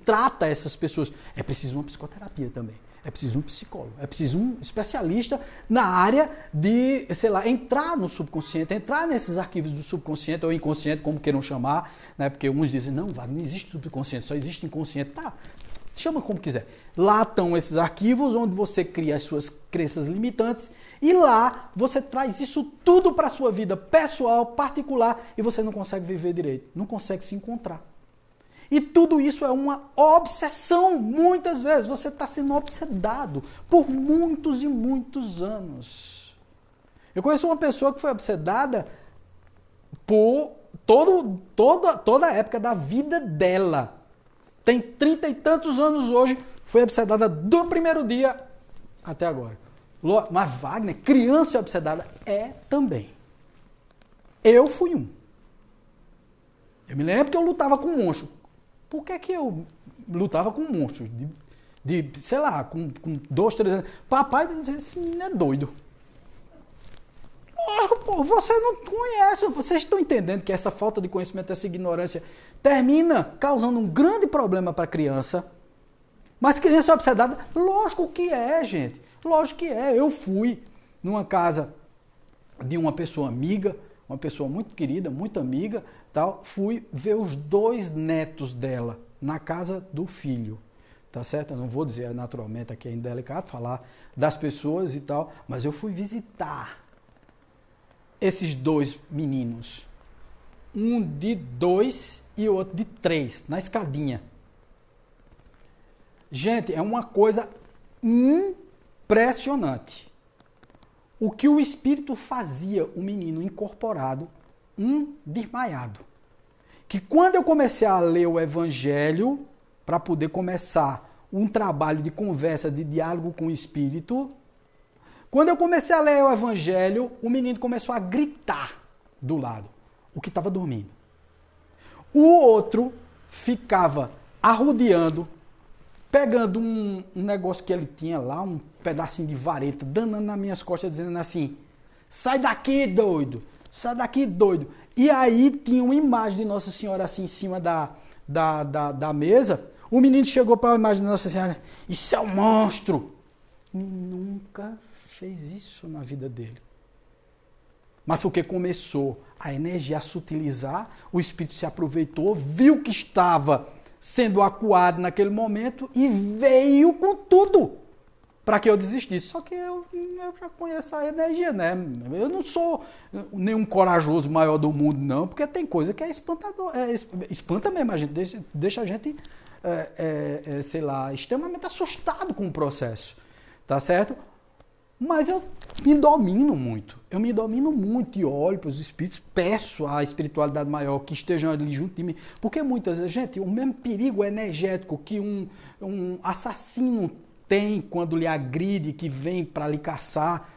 trata essas pessoas. É preciso uma psicoterapia também. É preciso um psicólogo, é preciso um especialista na área de, sei lá, entrar no subconsciente, entrar nesses arquivos do subconsciente ou inconsciente, como queiram chamar, né? Porque uns dizem, não, não existe subconsciente, só existe inconsciente. Tá, chama como quiser. Lá estão esses arquivos onde você cria as suas crenças limitantes e lá você traz isso tudo para a sua vida pessoal, particular e você não consegue viver direito, não consegue se encontrar. E tudo isso é uma obsessão, muitas vezes. Você está sendo obsedado por muitos e muitos anos. Eu conheço uma pessoa que foi obsedada por toda a época da vida dela. Tem 30 e tantos anos hoje, foi obsedada do primeiro dia até agora. Mas Wagner, criança obsedada, é também. Eu fui um. Eu me lembro que eu lutava com um monstro. Por que eu lutava com monstros? Sei lá, com 2, 3 anos. Papai, esse menino é doido. Lógico, pô, você não conhece. Vocês estão entendendo que essa falta de conhecimento, essa ignorância, termina causando um grande problema para a criança. Mas criança obsedada, lógico que é, gente. Lógico que é. Eu fui numa casa de uma pessoa amiga, uma pessoa muito querida, muito amiga, tal, fui ver os 2 netos dela na casa do filho, tá certo? Eu não vou dizer naturalmente, aqui é indelicado falar das pessoas e tal, mas eu fui visitar esses 2 meninos, um de 2 e o outro de 3, na escadinha. Gente, é uma coisa impressionante. O que o espírito fazia, o menino incorporado, desmaiado. Que quando eu comecei a ler o evangelho, para poder começar um trabalho de conversa, de diálogo com o espírito, quando eu comecei a ler o evangelho, o menino começou a gritar do lado, o que estava dormindo. O outro ficava arrodeando, pegando um negócio que ele tinha lá, um pedacinho de vareta, danando nas minhas costas, dizendo assim, sai daqui, doido! Sai daqui, doido! E aí tinha uma imagem de Nossa Senhora assim em cima da mesa. O menino chegou para a imagem de Nossa Senhora, isso é um monstro! E nunca fez isso na vida dele. Mas porque começou a energia a sutilizar, o espírito se aproveitou, viu que estava sendo acuado naquele momento e veio com tudo para que eu desistisse. Só que eu já conheço a energia, né? Eu não sou nenhum corajoso maior do mundo, não, porque tem coisa que é espantador. Espanta mesmo, a gente deixa a gente, sei lá, extremamente assustado com o processo. Tá certo? Mas eu me domino muito. Eu me domino muito e olho para os espíritos, peço à espiritualidade maior que estejam ali junto de mim. Porque muitas vezes, gente, o mesmo perigo energético que um assassino tem quando lhe agride, que vem para lhe caçar,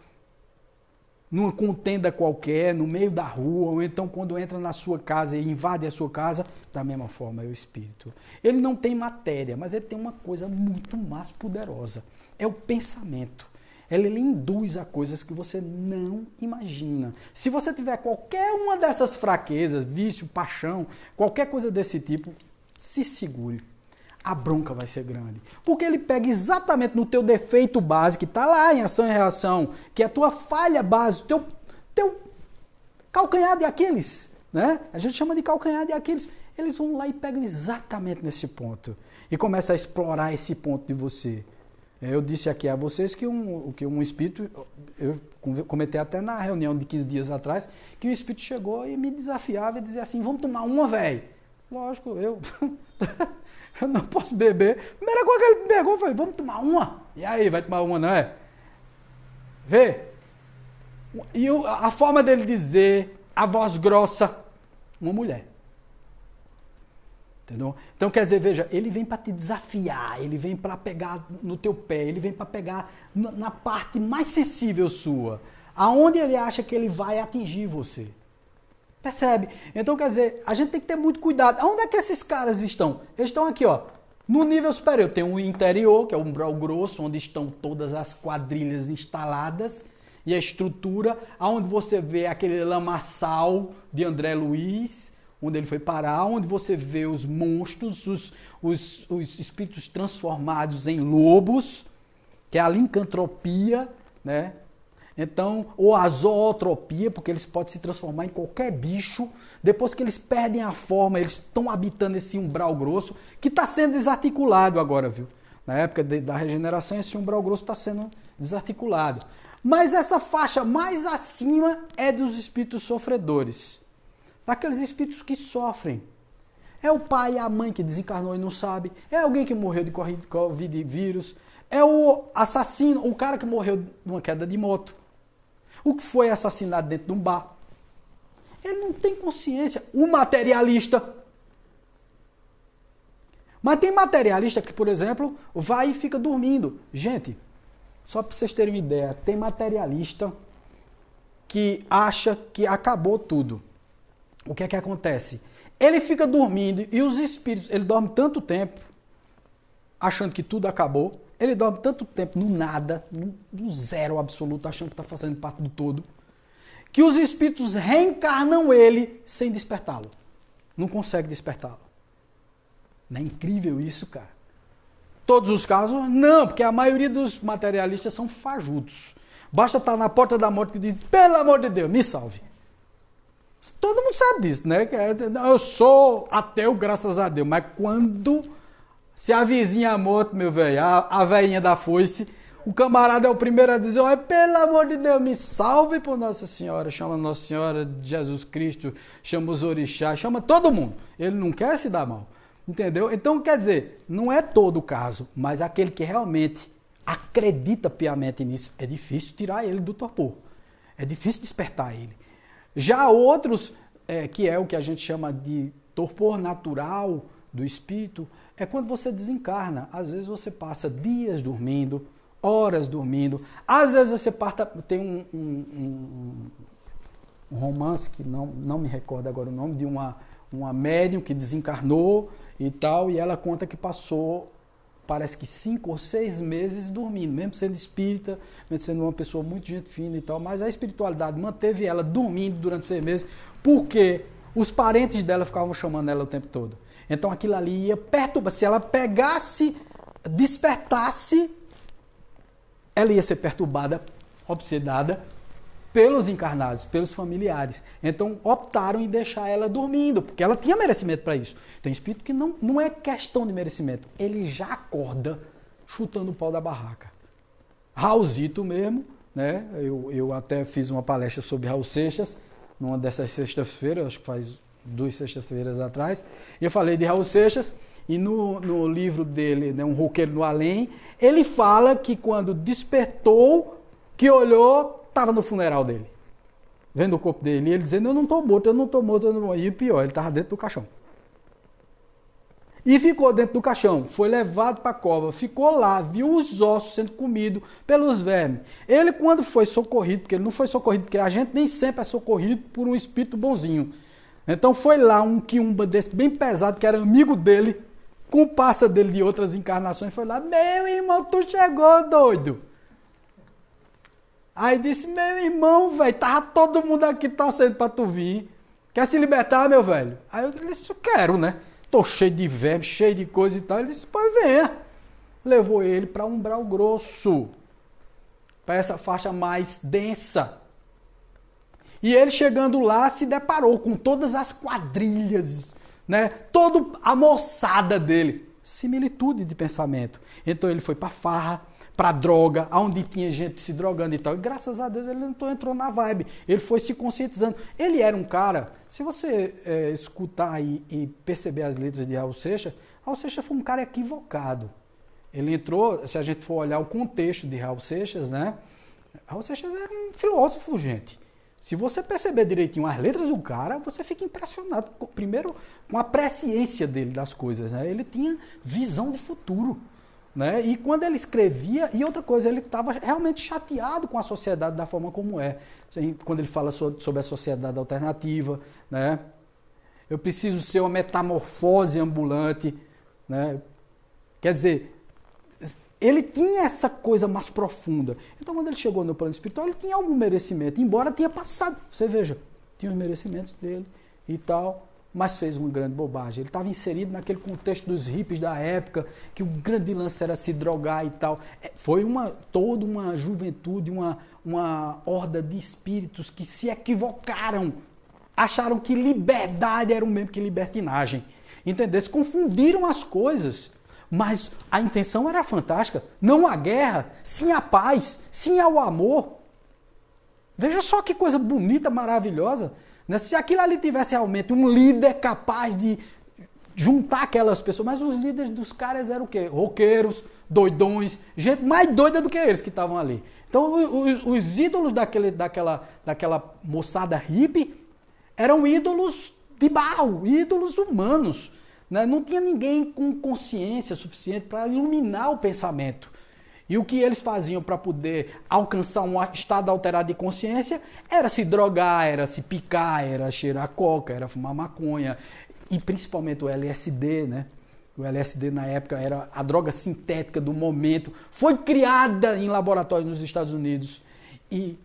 numa contenda qualquer, no meio da rua, ou então quando entra na sua casa e invade a sua casa, da mesma forma é o espírito. Ele não tem matéria, mas ele tem uma coisa muito mais poderosa. É o pensamento. Ele lhe induz a coisas que você não imagina. Se você tiver qualquer uma dessas fraquezas, vício, paixão, qualquer coisa desse tipo, se segure. A bronca vai ser grande. Porque ele pega exatamente no teu defeito base, que está lá em ação e reação, que é a tua falha base, teu calcanhar de Aquiles, né? A gente chama de calcanhar de Aquiles. Eles vão lá e pegam exatamente nesse ponto. E começam a explorar esse ponto de você. Eu disse aqui a vocês que um espírito, eu comentei até na reunião de 15 dias atrás, que o espírito chegou e me desafiava e dizia assim, vamos tomar uma, velho. Lógico, eu não posso beber. A primeira coisa que ele me pegou foi, vamos tomar uma. E aí, vai tomar uma, não é? Vê. E a forma dele dizer, a voz grossa, uma mulher. Entendeu? Então, quer dizer, veja, ele vem para te desafiar, ele vem para pegar no teu pé, ele vem para pegar na parte mais sensível sua, aonde ele acha que ele vai atingir você. Percebe? Então, quer dizer, a gente tem que ter muito cuidado. Onde é que esses caras estão? Eles estão aqui, ó, no nível superior. Tem o interior, que é o umbral grosso, onde estão todas as quadrilhas instaladas, e a estrutura, aonde você vê aquele lamaçal de André Luiz, onde ele foi parar, onde você vê os monstros, os espíritos transformados em lobos, que é a licantropia, né? Então, ou a zootropia, porque eles podem se transformar em qualquer bicho. Depois que eles perdem a forma, eles estão habitando esse umbral grosso, que está sendo desarticulado agora, viu? Na época da regeneração, esse umbral grosso está sendo desarticulado. Mas essa faixa mais acima é dos espíritos sofredores. Daqueles espíritos que sofrem. É o pai e a mãe que desencarnou e não sabe. É alguém que morreu de Covid vírus. É o assassino, o cara que morreu numa queda de moto. O que foi assassinado dentro de um bar. Ele não tem consciência. O materialista. Mas tem materialista que, por exemplo, vai e fica dormindo. Gente, só para vocês terem uma ideia, tem materialista que acha que acabou tudo. O que é que acontece? Ele fica dormindo e os espíritos, ele dorme tanto tempo, achando que tudo acabou. Ele dorme tanto tempo no nada, no zero absoluto, achando que está fazendo parte do todo, que os espíritos reencarnam ele sem despertá-lo. Não consegue despertá-lo. Não é incrível isso, cara? Todos os casos? Não, porque a maioria dos materialistas são fajutos. Basta estar na porta da morte que diz, pelo amor de Deus, me salve. Todo mundo sabe disso, né? Eu sou ateu, graças a Deus, mas quando... Se a vizinha morto, meu velho, a velhinha da foice, o camarada é o primeiro a dizer, olha, pelo amor de Deus, me salve por Nossa Senhora, chama Nossa Senhora de Jesus Cristo, chama os orixás, chama todo mundo. Ele não quer se dar mal, entendeu? Então, quer dizer, não é todo o caso, mas aquele que realmente acredita piamente nisso, é difícil tirar ele do torpor, é difícil despertar ele. Já outros, que é o que a gente chama de torpor natural do espírito, é quando você desencarna. Às vezes você passa dias dormindo, horas dormindo. Às vezes você tem um romance, que não me recordo agora o nome, de uma médium que desencarnou e tal, e ela conta que passou, parece que 5 ou 6 meses dormindo, mesmo sendo espírita, mesmo sendo uma pessoa muito gente fina e tal, mas a espiritualidade manteve ela dormindo durante 6 meses, porque os parentes dela ficavam chamando ela o tempo todo. Então aquilo ali ia perturbar. Se ela pegasse, despertasse, ela ia ser perturbada, obsedada pelos encarnados, pelos familiares. Então optaram em deixar ela dormindo, porque ela tinha merecimento para isso. Tem espírito que não é questão de merecimento. Ele já acorda chutando o pau da barraca. Raulzito mesmo, né? Eu até fiz uma palestra sobre Raul Seixas, numa dessas sextas-feiras, acho que faz 2 sextas-feiras atrás, e eu falei de Raul Seixas, e no livro dele, né, Um Roqueiro no Além, ele fala que quando despertou, que olhou, estava no funeral dele, vendo o corpo dele, e ele dizendo, eu não estou morto, eu não estou morto, eu não estou morto. E o pior, ele estava dentro do caixão. E ficou dentro do caixão, foi levado para a cova, ficou lá, viu os ossos sendo comidos pelos vermes. Ele, quando foi socorrido, porque ele não foi socorrido, porque a gente nem sempre é socorrido por um espírito bonzinho. Então foi lá um quiumba desse, bem pesado, que era amigo dele, comparsa dele de outras encarnações, foi lá, meu irmão, tu chegou, doido. Aí disse, meu irmão, velho, tava todo mundo aqui torcendo para tu vir. Quer se libertar, meu velho? Aí eu disse, eu quero, né? Tô cheio de verme, cheio de coisa e tal. Ele disse, pois venha. Levou ele para um umbral grosso, para essa faixa mais densa. E ele chegando lá se deparou com todas as quadrilhas, né? Toda a moçada dele. Similitude de pensamento. Então ele foi para farra, para droga, onde tinha gente se drogando e tal. E graças a Deus ele não entrou na vibe. Ele foi se conscientizando. Ele era um cara, se você escutar e perceber as letras de Raul Seixas foi um cara equivocado. Ele entrou, se a gente for olhar o contexto de Raul Seixas, né? Raul Seixas era um filósofo, gente. Se você perceber direitinho as letras do cara, você fica impressionado. Primeiro, com a presciência dele das coisas, né? Ele tinha visão de futuro, né? E quando ele escrevia, e outra coisa, ele estava realmente chateado com a sociedade da forma como é. Quando ele fala sobre a sociedade alternativa, né? Eu preciso ser uma metamorfose ambulante, né? Quer dizer, ele tinha essa coisa mais profunda. Então, quando ele chegou no plano espiritual, ele tinha algum merecimento, embora tenha passado. Você veja, tinha os merecimentos dele e tal. mas fez uma grande bobagem. Ele estava inserido naquele contexto dos hippies da época, que o grande lance era se drogar e tal. Foi toda uma juventude, uma horda de espíritos que se equivocaram, acharam que liberdade era o mesmo que libertinagem. Entendeu? Eles confundiram as coisas. Mas a intenção era fantástica. Não a guerra, sim a paz, sim ao amor. Veja só que coisa bonita, maravilhosa. Se aquilo ali tivesse realmente um líder capaz de juntar aquelas pessoas, mas os líderes dos caras eram o quê? Roqueiros, doidões, gente mais doida do que eles que estavam ali. Então os ídolos daquela moçada hippie eram ídolos de barro, ídolos humanos. Né? Não tinha ninguém com consciência suficiente para iluminar o pensamento. E o que eles faziam para poder alcançar um estado alterado de consciência era se drogar, era se picar, era cheirar coca, era fumar maconha. E principalmente o LSD, né? O LSD na época era a droga sintética do momento. Foi criada em laboratórios nos Estados Unidos. E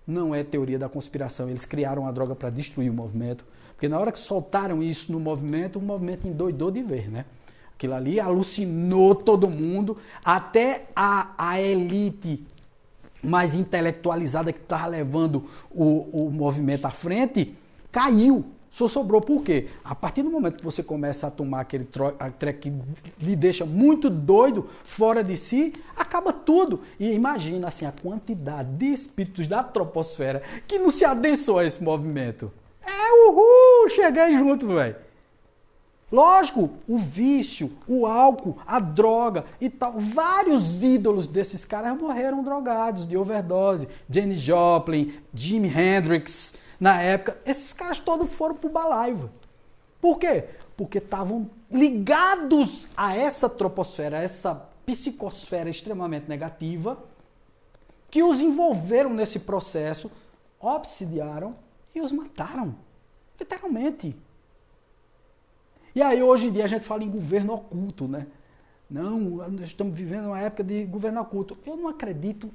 não é teoria da conspiração. Eles criaram a droga para destruir o movimento. Porque na hora que soltaram isso no movimento, o movimento endoidou de ver, né? Aquilo ali alucinou todo mundo, até a elite mais intelectualizada que estava levando o movimento à frente, caiu. Só sobrou por quê? A partir do momento que você começa a tomar aquele treco que lhe deixa muito doido, fora de si, acaba tudo. E imagina assim, a quantidade de espíritos da troposfera que não se adensou a esse movimento. Uhul, cheguei junto, velho. Lógico, o vício, o álcool, a droga e tal. Vários ídolos desses caras morreram drogados de overdose. Janis Joplin, Jimi Hendrix, na época. Esses caras todos foram pro balaio. Por quê? Porque estavam ligados a essa troposfera, a essa psicosfera extremamente negativa, que os envolveram nesse processo, obsidiaram e os mataram. Literalmente. E aí, hoje em dia, a gente fala em governo oculto, né? Não, nós estamos vivendo uma época de governo oculto. Eu não acredito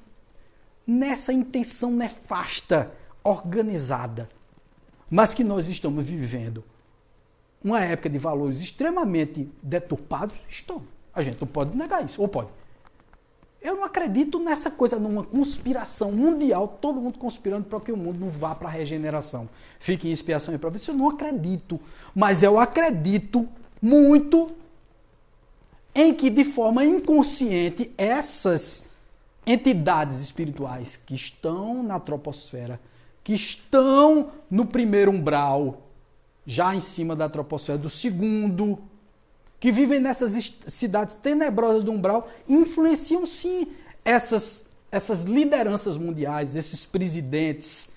nessa intenção nefasta, organizada, mas que nós estamos vivendo uma época de valores extremamente deturpados. A gente não pode negar isso, ou pode? Eu não acredito nessa coisa, numa conspiração mundial, todo mundo conspirando para que o mundo não vá para a regeneração. Fique em expiação e prova. Isso eu não acredito. Mas eu acredito muito em que, de forma inconsciente, essas entidades espirituais que estão na troposfera, que estão no primeiro umbral, já em cima da troposfera do segundo, que vivem nessas cidades tenebrosas do umbral, influenciam sim essas lideranças mundiais, esses presidentes,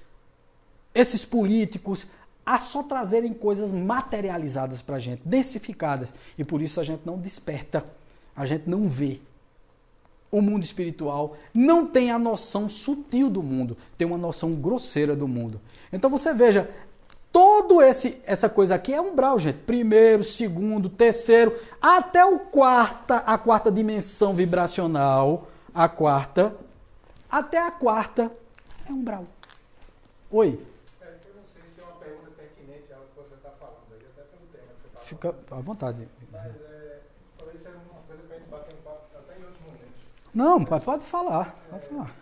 esses políticos, a só trazerem coisas materializadas para a gente, densificadas. E por isso a gente não desperta, a gente não vê. O mundo espiritual não tem a noção sutil do mundo, tem uma noção grosseira do mundo. Então você veja, essa coisa aqui é umbral, gente. Primeiro, segundo, terceiro, até a quarta dimensão vibracional, até a quarta é umbral. Oi?
Eu não sei se é uma pergunta pertinente ao que você está falando, até pelo tema que você está falando.
Fica à vontade.
Mas talvez seja uma coisa para a gente bater um papo até em outros momentos.
Não, pode falar. Pode falar.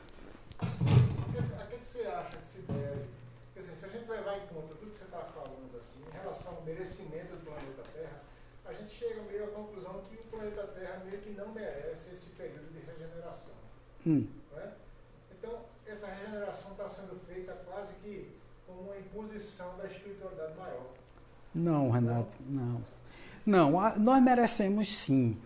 A que você acha que se deve? Porque assim, se a gente levar em conta tudo que você está falando assim, em relação ao merecimento do planeta Terra, a gente chega meio à conclusão que o planeta Terra meio que não merece esse período de regeneração. Não é? Então, essa regeneração está sendo feita quase que como uma imposição da espiritualidade maior.
Não, Renato, não. Não, nós merecemos sim.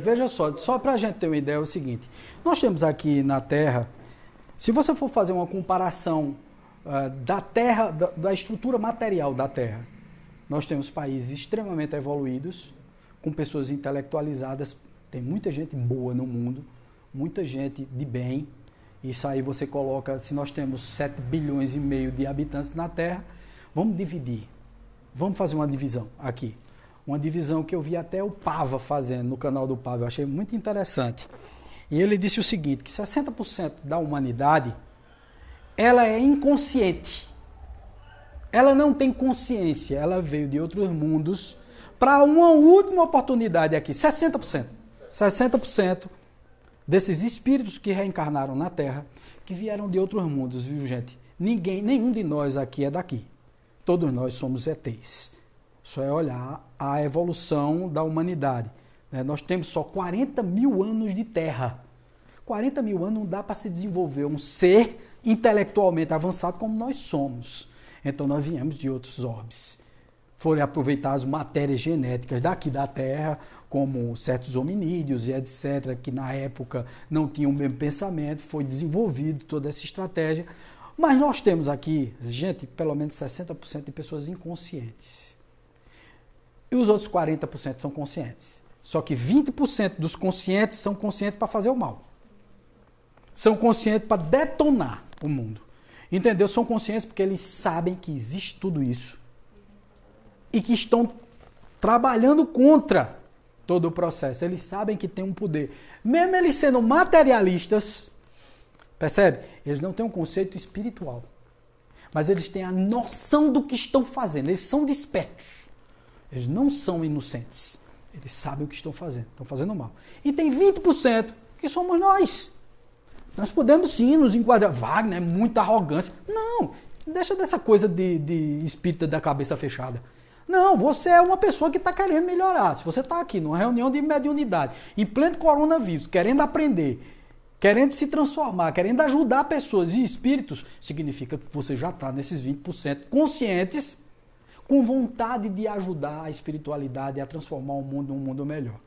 Veja só para a gente ter uma ideia, é o seguinte. Nós temos aqui na Terra, se você for fazer uma comparação da Terra, da estrutura material da Terra, nós temos países extremamente evoluídos, com pessoas intelectualizadas, tem muita gente boa no mundo, muita gente de bem. Isso aí você coloca, se nós temos 7 bilhões e meio de habitantes na Terra, vamos dividir. Vamos fazer uma divisão aqui. Uma divisão que eu vi até o Pava fazendo no canal do Pava, eu achei muito interessante. E ele disse o seguinte, que 60% da humanidade, ela é inconsciente. Ela não tem consciência, ela veio de outros mundos para uma última oportunidade aqui, 60%. 60% desses espíritos que reencarnaram na Terra, que vieram de outros mundos, viu, gente? Nenhum de nós aqui é daqui. Todos nós somos ETs. Só é olhar a evolução da humanidade. Nós temos só 40 mil anos de Terra. 40 mil anos não dá para se desenvolver um ser intelectualmente avançado como nós somos. Então nós viemos de outros orbes. Foram aproveitadas matérias genéticas daqui da Terra, como certos hominídeos e etc., que na época não tinham o mesmo pensamento, foi desenvolvido toda essa estratégia. Mas nós temos aqui, gente, pelo menos 60% de pessoas inconscientes. E os outros 40% são conscientes. Só que 20% dos conscientes são conscientes para fazer o mal. São conscientes para detonar o mundo. Entendeu? São conscientes porque eles sabem que existe tudo isso. E que estão trabalhando contra todo o processo. Eles sabem que tem um poder. Mesmo eles sendo materialistas, percebe? Eles não têm um conceito espiritual. Mas eles têm a noção do que estão fazendo. Eles são despertos. Eles não são inocentes. Eles sabem o que estão fazendo mal. E tem 20% que somos nós. Nós podemos sim nos enquadrar. Wagner é muita arrogância. Não, deixa dessa coisa de espírita da cabeça fechada. Não, você é uma pessoa que está querendo melhorar. Se você está aqui numa reunião de mediunidade, em pleno coronavírus, querendo aprender, querendo se transformar, querendo ajudar pessoas e espíritos, significa que você já está nesses 20% conscientes, com vontade de ajudar a espiritualidade a transformar o mundo num mundo melhor.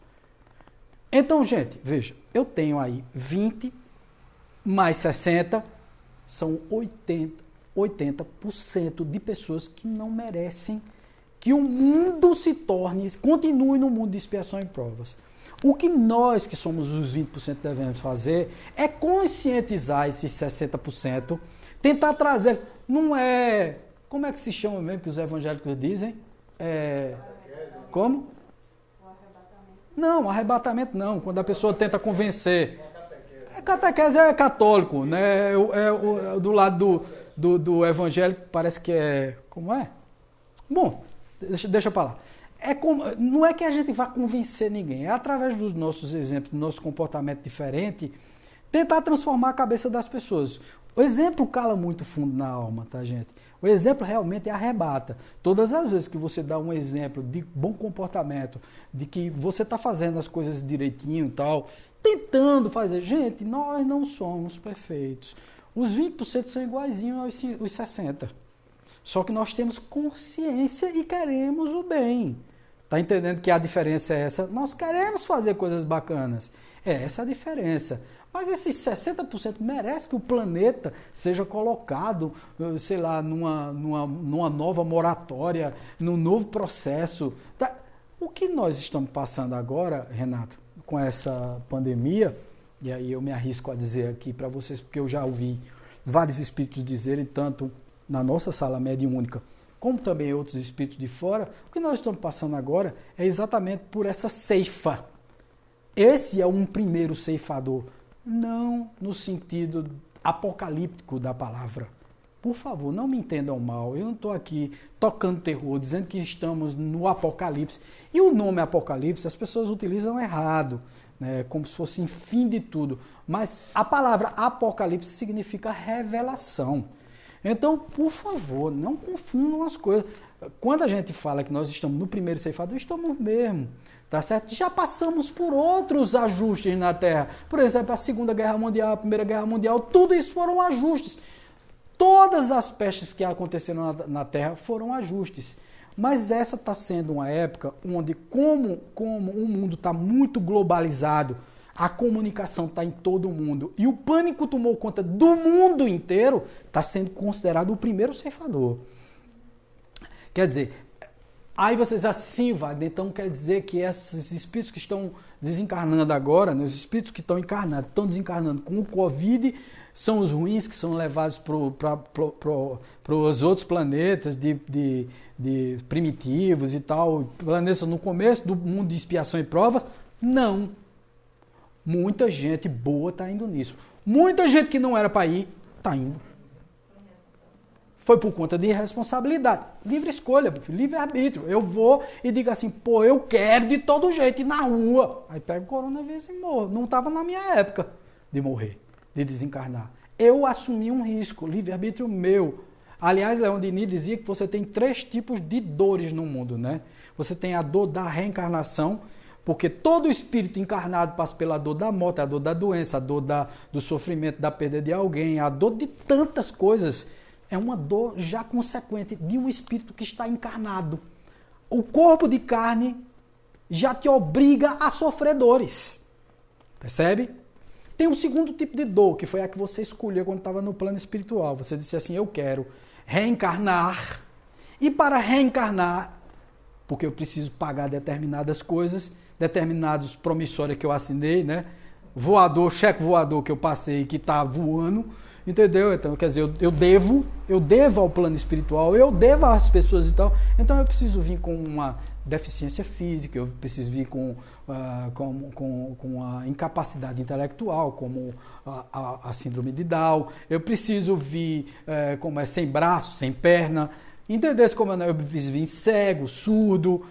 Então, gente, veja, eu tenho aí 20 mais 60, são 80% de pessoas que não merecem que o mundo continue no mundo de expiação e provas. O que nós, que somos os 20%, devemos fazer é conscientizar esses 60%, tentar trazer, não é... Como é que se chama mesmo que os evangélicos dizem? Como? Não, arrebatamento não. Quando a pessoa tenta convencer. Catequese é católico, né? Do lado do evangélico parece que é... Como é? Bom, deixa para lá. Não é que a gente vá convencer ninguém. É através dos nossos exemplos, do nosso comportamento diferente, tentar transformar a cabeça das pessoas. O exemplo cala muito fundo na alma, tá, gente? O exemplo realmente arrebata. Todas as vezes que você dá um exemplo de bom comportamento, de que você está fazendo as coisas direitinho e tal, tentando fazer... Gente, nós não somos perfeitos. Os 20% são iguaizinhos aos 60%. Só que nós temos consciência e queremos o bem. Tá entendendo que a diferença é essa? Nós queremos fazer coisas bacanas. É essa a diferença. Mas esses 60% merece que o planeta seja colocado, sei lá, numa nova moratória, num novo processo. O que nós estamos passando agora, Renato, com essa pandemia, e aí eu me arrisco a dizer aqui para vocês, porque eu já ouvi vários espíritos dizerem, tanto na nossa sala mediúnica, como também outros espíritos de fora, o que nós estamos passando agora é exatamente por essa ceifa. Esse é um primeiro ceifador. Não no sentido apocalíptico da palavra. Por favor, não me entendam mal. Eu não estou aqui tocando terror, dizendo que estamos no apocalipse. E o nome apocalipse as pessoas utilizam errado, né? Como se fosse fim de tudo. Mas a palavra apocalipse significa revelação. Então, por favor, não confundam as coisas. Quando a gente fala que nós estamos no primeiro ceifador, estamos mesmo, tá certo? Já passamos por outros ajustes na Terra. Por exemplo, a Segunda Guerra Mundial, a Primeira Guerra Mundial, tudo isso foram ajustes. Todas as pestes que aconteceram na Terra foram ajustes. Mas essa está sendo uma época onde, como o mundo está muito globalizado, a comunicação está em todo o mundo e o pânico tomou conta do mundo inteiro, está sendo considerado o primeiro ceifador. Quer dizer, aí vocês assim, Wagner, então quer dizer que esses espíritos que estão desencarnando agora, né, os espíritos que estão encarnados, estão desencarnando com o Covid, são os ruins que são levados para os outros planetas de primitivos e tal, planetas no começo do mundo de expiação e provas? Não. Muita gente boa está indo nisso. Muita gente que não era para ir, está indo. Foi por conta de irresponsabilidade. Livre escolha, meu filho, livre-arbítrio. Eu vou e digo assim, pô, eu quero de todo jeito ir na rua. Aí pego o coronavírus e morro. Não estava na minha época de morrer, de desencarnar. Eu assumi um risco, livre-arbítrio meu. Aliás, Leon Denis dizia que você tem 3 tipos de dores no mundo, né? Você tem a dor da reencarnação, porque todo espírito encarnado passa pela dor da morte, a dor da doença, a dor do sofrimento, da perda de alguém, a dor de tantas coisas. É uma dor já consequente de um espírito que está encarnado. O corpo de carne já te obriga a sofrer dores. Percebe? Tem um segundo tipo de dor, que foi a que você escolheu quando estava no plano espiritual. Você disse assim, eu quero reencarnar. E para reencarnar, porque eu preciso pagar determinadas coisas, determinados promissórios que eu assinei, né? Voador, cheque voador que eu passei, que está voando, entendeu? Então, quer dizer, eu devo ao plano espiritual, eu devo às pessoas e tal. Então, eu preciso vir com uma deficiência física, eu preciso vir com a incapacidade intelectual, como a síndrome de Down, eu preciso vir como sem braço, sem perna, entendeu? Como eu preciso vir cego, surdo.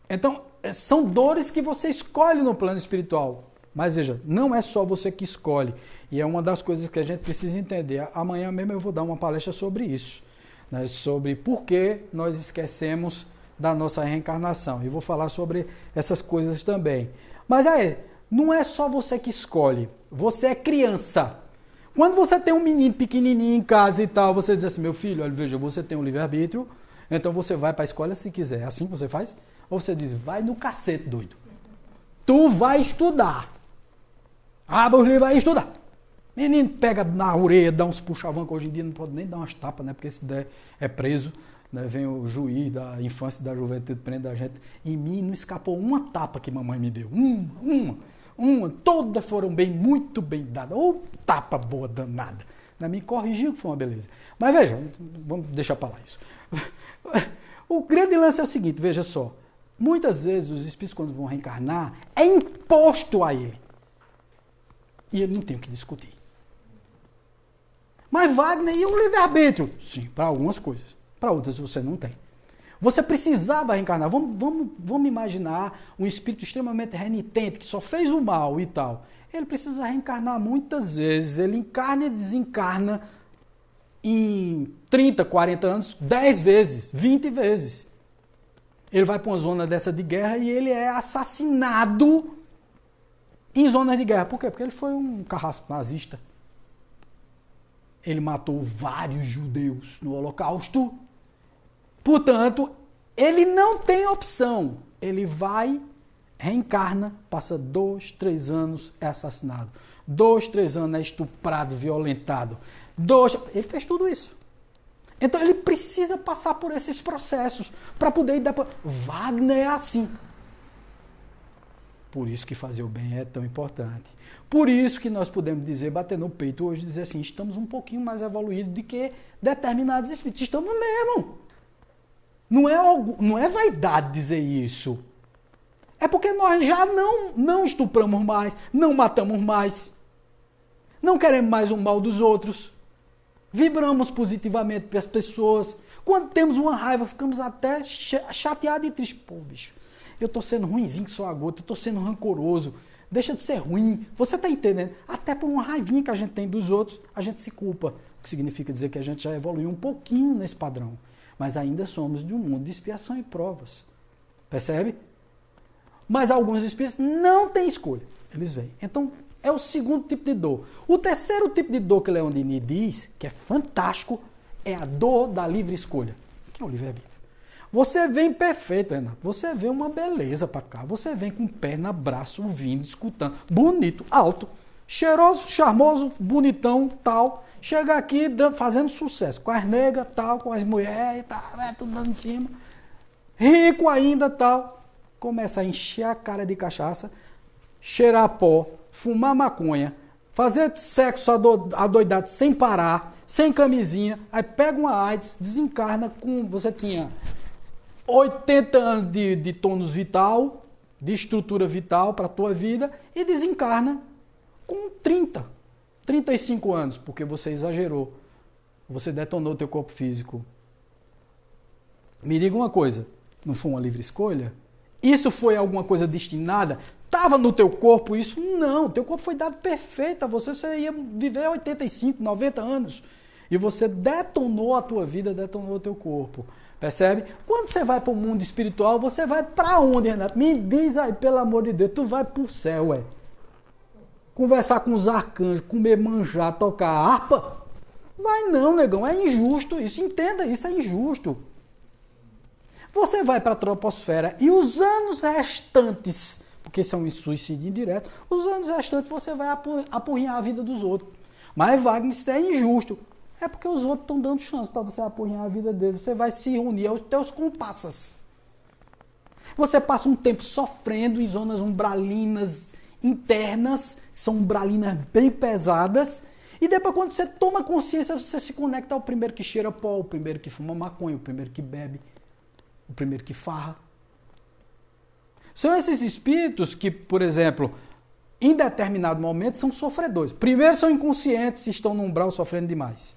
Então, são dores que você escolhe no plano espiritual. Mas veja, não é só você que escolhe. E é uma das coisas que a gente precisa entender. Amanhã mesmo eu vou dar uma palestra sobre isso, né? Sobre por que nós esquecemos da nossa reencarnação. E vou falar sobre essas coisas também. Mas não é só você que escolhe. Você é criança. Quando você tem um menino pequenininho em casa e tal, você diz assim, meu filho, olha, veja, você tem um livre-arbítrio, então você vai para a escola se quiser. Assim você faz? Ou você diz, vai no cacete, doido. Tu vai estudar. Abre os livros, vai estudar. Menino pega na orelha, dá uns puxavancos, hoje em dia não pode nem dar umas tapas, né? Porque se der é preso, né? Vem o juiz da infância e da juventude, prende a gente. Em mim não escapou uma tapa que mamãe me deu. Uma. Todas foram muito bem dadas. Ou tapa boa danada. Me corrigiu que foi uma beleza. Mas veja, vamos deixar para lá isso. O grande lance é o seguinte, veja só. Muitas vezes os espíritos, quando vão reencarnar, é imposto a ele. E ele não tem o que discutir. Mas Wagner, e o livre-arbítrio? Sim, para algumas coisas. Para outras você não tem. Você precisava reencarnar. Vamos imaginar um espírito extremamente renitente, que só fez o mal e tal. Ele precisa reencarnar muitas vezes. Ele encarna e desencarna em 30, 40 anos, 10 vezes, 20 vezes. Ele vai para uma zona dessa de guerra e ele é assassinado em zonas de guerra. Por quê? Porque ele foi um carrasco nazista. Ele matou vários judeus no Holocausto. Portanto, ele não tem opção. Ele vai, reencarna, passa 2, 3 anos, é assassinado. 2, 3 anos é estuprado, violentado. Ele fez tudo isso. Então ele precisa passar por esses processos para poder ir depois. Wagner é assim. Por isso que fazer o bem é tão importante. Por isso que nós podemos dizer, bater no peito hoje, dizer assim, estamos um pouquinho mais evoluídos do que determinados espíritos. Estamos mesmo. Não é vaidade dizer isso. É porque nós já não estupramos mais, não matamos mais, não queremos mais o mal dos outros. Vibramos positivamente para as pessoas. Quando temos uma raiva, ficamos até chateados e tristes. Pô, bicho, eu estou sendo ruinzinho que só a gota, eu estou sendo rancoroso. Deixa de ser ruim. Você está entendendo? Até por uma raivinha que a gente tem dos outros, a gente se culpa. O que significa dizer que a gente já evoluiu um pouquinho nesse padrão. Mas ainda somos de um mundo de expiação e provas. Percebe? Mas alguns espíritos não têm escolha. Eles vêm. Então, é o segundo tipo de dor. O terceiro tipo de dor que Leon Denis diz, que é fantástico, é a dor da livre escolha, que é o livre-arbítrio. Você vem perfeito, Renato. Você vem uma beleza para cá. Você vem com perna, braço, ouvindo, escutando. Bonito, alto, cheiroso, charmoso, bonitão, tal. Chega aqui fazendo sucesso. Com as negras, tal, com as mulheres, tal, tudo dando em cima. Rico ainda, tal. Começa a encher a cara de cachaça, cheirar pó, fumar maconha, fazer sexo adoidado sem parar, sem camisinha, aí pega uma AIDS, desencarna com... Você tinha 80 anos de tônus vital, de estrutura vital para a tua vida, e desencarna com 35 anos, porque você exagerou Você detonou o teu corpo físico. Me diga uma coisa, não foi uma livre escolha? Isso foi alguma coisa destinada? Estava no teu corpo isso? Não, teu corpo foi dado perfeito a você, você ia viver 85, 90 anos. E você detonou a tua vida, detonou o teu corpo. Percebe? Quando você vai para o mundo espiritual, você vai para onde, Renato? Me diz aí, pelo amor de Deus, tu vai para o céu, ué. Conversar com os arcanjos, comer manjar, tocar harpa? Vai não, negão, é injusto isso, entenda, isso é injusto. Você vai para a troposfera e os anos restantes, porque isso é um suicídio indireto, os anos restantes você vai apurrinhar a vida dos outros. Mas, Wagner, isso é injusto. É porque os outros estão dando chance para você apurrinhar a vida deles. Você vai se unir aos teus comparsas. Você passa um tempo sofrendo em zonas umbralinas internas, são umbralinas bem pesadas, e depois quando você toma consciência, você se conecta ao primeiro que cheira pó, o primeiro que fuma maconha, o primeiro que bebe, o primeiro que farra. São esses espíritos que, por exemplo, em determinado momento são sofredores. Primeiro são inconscientes e estão no umbral sofrendo demais.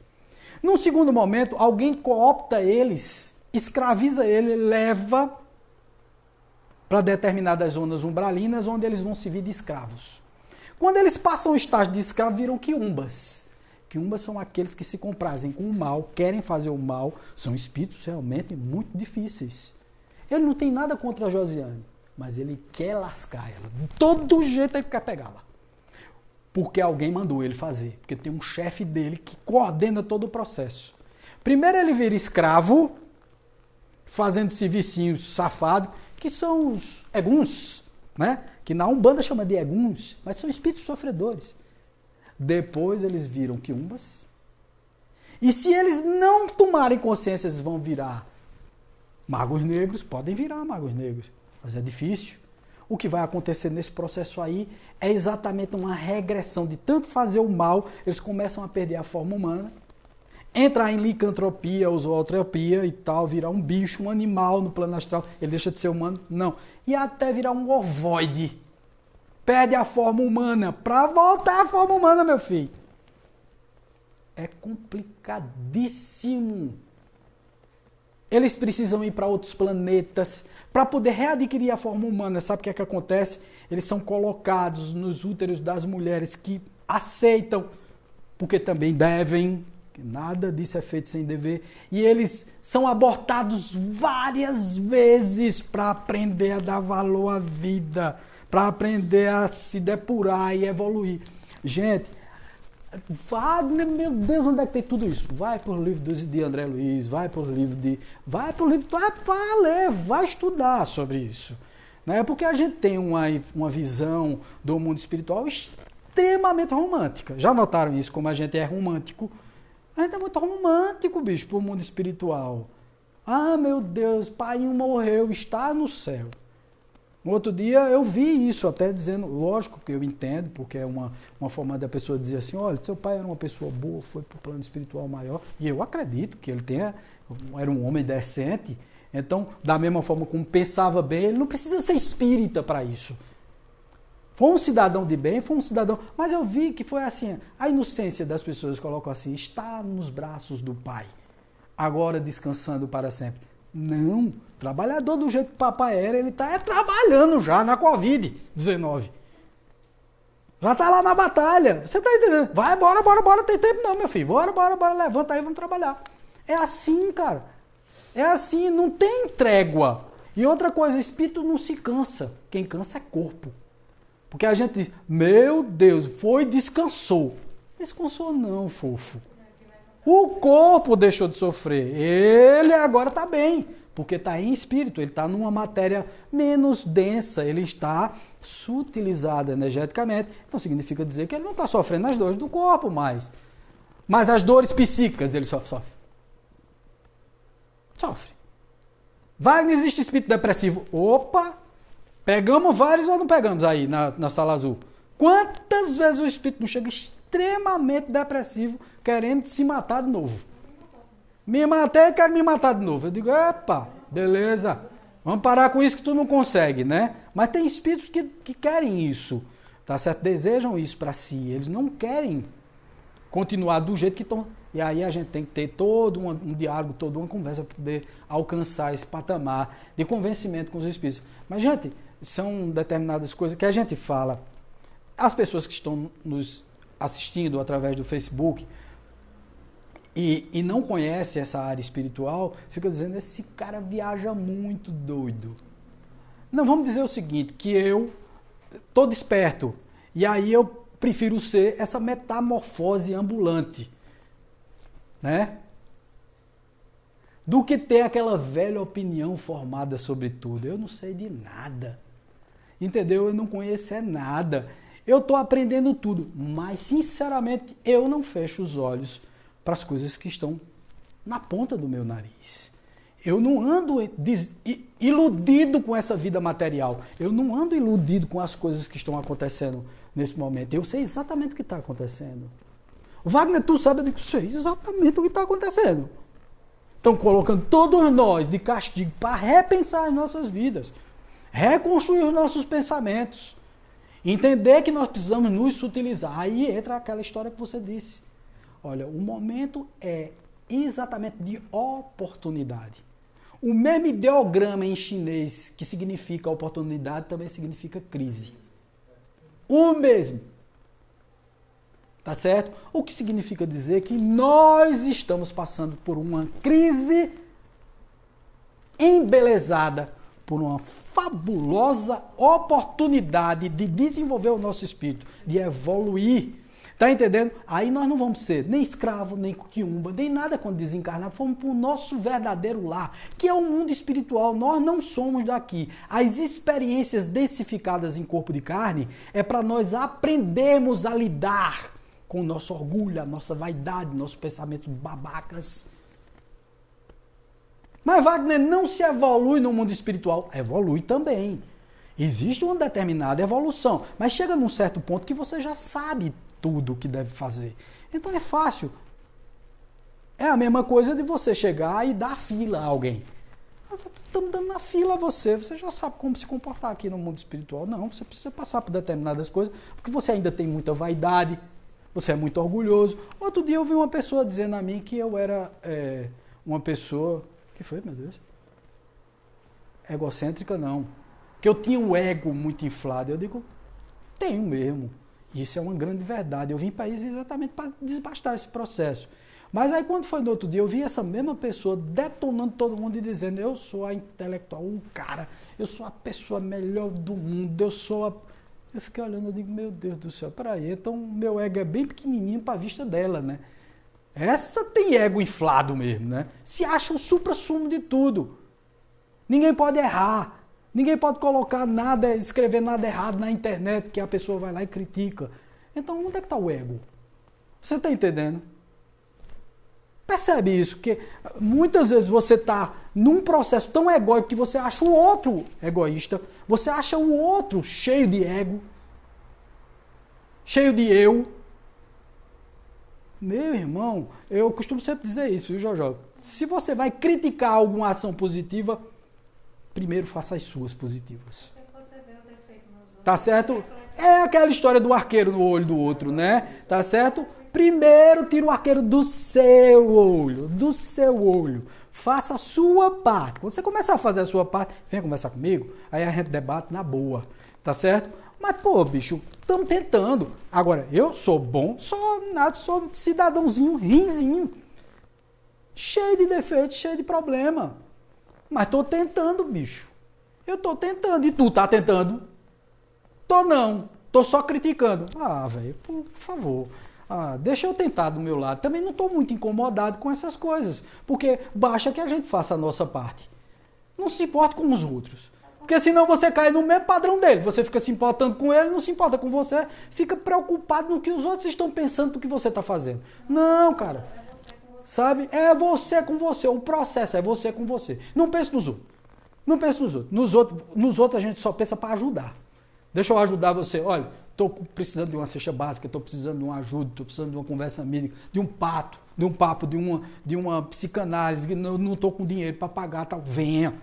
Num segundo momento, alguém coopta eles, escraviza ele, leva para determinadas zonas umbralinas, onde eles vão servir de escravos. Quando eles passam o estágio de escravo, viram quiumbas. Quiumbas são aqueles que se comprazem com o mal, querem fazer o mal, são espíritos realmente muito difíceis. Ele não tem nada contra a Josiane, mas ele quer lascar ela. De todo jeito ele quer pegá-la. Porque alguém mandou ele fazer. Porque tem um chefe dele que coordena todo o processo. Primeiro ele vira escravo, fazendo servicinho safado, que são os eguns, né? Que na Umbanda chama de eguns, mas são espíritos sofredores. Depois eles viram quiumbas. E se eles não tomarem consciência, eles vão virar magos negros, podem virar magos negros, mas é difícil. O que vai acontecer nesse processo aí é exatamente uma regressão de tanto fazer o mal, eles começam a perder a forma humana, entrar em licantropia ou zootropia e tal, virar um bicho, um animal no plano astral, ele deixa de ser humano? Não. E até virar um ovoide. Perde a forma humana para voltar à forma humana, meu filho. É complicadíssimo. Eles precisam ir para outros planetas para poder readquirir a forma humana. Sabe o que é que acontece? Eles são colocados nos úteros das mulheres que aceitam, porque também devem, que nada disso é feito sem dever, e eles são abortados várias vezes para aprender a dar valor à vida, para aprender a se depurar e evoluir. Gente, Wagner, meu Deus, onde é que tem tudo isso? Vai para o livro de André Luiz, vai para o livro, vai ler, vai estudar sobre isso. Né? Porque a gente tem uma visão do mundo espiritual extremamente romântica. Já notaram isso, como a gente é romântico? A gente é muito romântico, bicho, para o mundo espiritual. Ah, meu Deus, pai morreu, está no céu. No outro dia eu vi isso, até dizendo, lógico que eu entendo, porque é uma forma da pessoa dizer assim, olha, seu pai era uma pessoa boa, foi para o plano espiritual maior, e eu acredito que ele era um homem decente, então, da mesma forma como pensava bem, ele não precisa ser espírita para isso. Foi um cidadão de bem, foi um cidadão, mas eu vi que foi assim, a inocência das pessoas colocam assim, está nos braços do pai, agora descansando para sempre. Não, trabalhador do jeito que o papai era, ele está trabalhando já na Covid-19. Já está lá na batalha. Você está entendendo? Vai, bora, tem tempo não, meu filho. Bora, levanta aí, vamos trabalhar. É assim, cara. É assim, não tem trégua. E outra coisa, espírito não se cansa. Quem cansa é corpo. Porque a gente diz, meu Deus, descansou. Descansou não, fofo. O corpo deixou de sofrer, ele agora está bem, porque está em espírito, ele está numa matéria menos densa, ele está sutilizado energeticamente, então significa dizer que ele não está sofrendo as dores do corpo mais, mas as dores psíquicas ele sofre. Wagner, existe espírito depressivo? Opa, pegamos vários ou não pegamos aí na sala azul? Quantas vezes o espírito não chega extremamente depressivo, querendo se matar de novo? Me matei e quero me matar de novo. Eu digo, epa, beleza, vamos parar com isso que tu não consegue, né? Mas tem espíritos que querem isso, tá certo? Desejam isso para si, eles não querem continuar do jeito que estão. E aí a gente tem que ter todo um diálogo, toda uma conversa para poder alcançar esse patamar de convencimento com os espíritos. Mas, gente, são determinadas coisas que a gente fala. As pessoas que estão nos assistindo através do Facebook e não conhecem essa área espiritual, ficam dizendo, esse cara viaja muito doido. Não, vamos dizer o seguinte, que eu estou desperto, e aí eu prefiro ser essa metamorfose ambulante, né? Do que ter aquela velha opinião formada sobre tudo. Eu não sei de nada, entendeu? Eu não conheço nada. Eu estou aprendendo tudo, mas sinceramente eu não fecho os olhos para as coisas que estão na ponta do meu nariz. Eu não ando iludido com essa vida material. Eu não ando iludido com as coisas que estão acontecendo nesse momento. Eu sei exatamente o que está acontecendo. Wagner, tu sabe? Eu digo, sei exatamente o que está acontecendo. Estão colocando todos nós de castigo para repensar as nossas vidas, reconstruir os nossos pensamentos, entender que nós precisamos nos sutilizar. Aí entra aquela história que você disse. Olha, o momento é exatamente de oportunidade. O mesmo ideograma em chinês que significa oportunidade também significa crise. O mesmo. Tá certo? O que significa dizer que nós estamos passando por uma crise embelezada por uma fabulosa oportunidade de desenvolver o nosso espírito, de evoluir. Tá entendendo? Aí nós não vamos ser nem escravo, nem quiumba, nem nada quando desencarnar. Fomos para o nosso verdadeiro lar, que é o mundo espiritual. Nós não somos daqui. As experiências densificadas em corpo de carne é para nós aprendermos a lidar com o nosso orgulho, a nossa vaidade, nossos pensamentos babacas. Mas Wagner, não se evolui no mundo espiritual. Evolui também. Existe uma determinada evolução, mas chega num certo ponto que você já sabe tudo o que deve fazer. Então é fácil. É a mesma coisa de você chegar e dar fila a alguém. Estamos dando na fila a você. Você já sabe como se comportar aqui no mundo espiritual. Não, você precisa passar por determinadas coisas, porque você ainda tem muita vaidade, você é muito orgulhoso. Outro dia eu vi uma pessoa dizendo a mim que eu era uma pessoa... que foi, meu Deus? Egocêntrica, não. Que eu tinha um ego muito inflado. Eu digo, tenho mesmo. Isso é uma grande verdade. Eu vim para isso exatamente para desbastar esse processo. Mas aí quando foi no outro dia, eu vi essa mesma pessoa detonando todo mundo e dizendo, eu sou a intelectual, o cara, eu sou a pessoa melhor do mundo, eu sou a... Eu fiquei olhando, eu digo, meu Deus do céu, peraí, então meu ego é bem pequenininho para a vista dela, né? Essa tem ego inflado mesmo, né? Se acha o supra-sumo de tudo. Ninguém pode errar. Ninguém pode colocar nada, escrever nada errado na internet que a pessoa vai lá e critica. Então, onde é que está o ego? Você está entendendo? Percebe isso, que muitas vezes você está num processo tão egóico que você acha o outro egoísta, você acha o outro cheio de ego, cheio de eu. Meu irmão, eu costumo sempre dizer isso, viu, Jojo? Se você vai criticar alguma ação positiva, primeiro faça as suas positivas. Tá certo? É aquela história do arqueiro no olho do outro, né? Tá certo? Primeiro tira o arqueiro do seu olho, do seu olho. Faça a sua parte. Quando você começar a fazer a sua parte, venha conversar comigo, aí a gente debate na boa, tá certo? Mas, pô, bicho, estamos tentando. Agora, eu sou bom, sou cidadãozinho, rinzinho. Cheio de defeitos, cheio de problema. Mas tô tentando, bicho. Eu tô tentando. E tu tá tentando? Tô não. Tô só criticando. Ah, velho, por favor. Ah, deixa eu tentar do meu lado. Também não tô muito incomodado com essas coisas. Porque basta que a gente faça a nossa parte. Não se importa com os outros. Porque senão você cai no mesmo padrão dele. Você fica se importando com ele, não se importa com você. Fica preocupado no que os outros estão pensando do que você está fazendo. Não, cara. Sabe? É você com você. O processo é você com você. Não pense nos outros. Não pense nos outros. Nos outros a gente só pensa para ajudar. Deixa eu ajudar você. Olha, estou precisando de uma cesta básica, estou precisando de uma ajuda, estou precisando de uma conversa amiga, de um papo, de uma psicanálise, não estou com dinheiro para pagar, tal. Venha.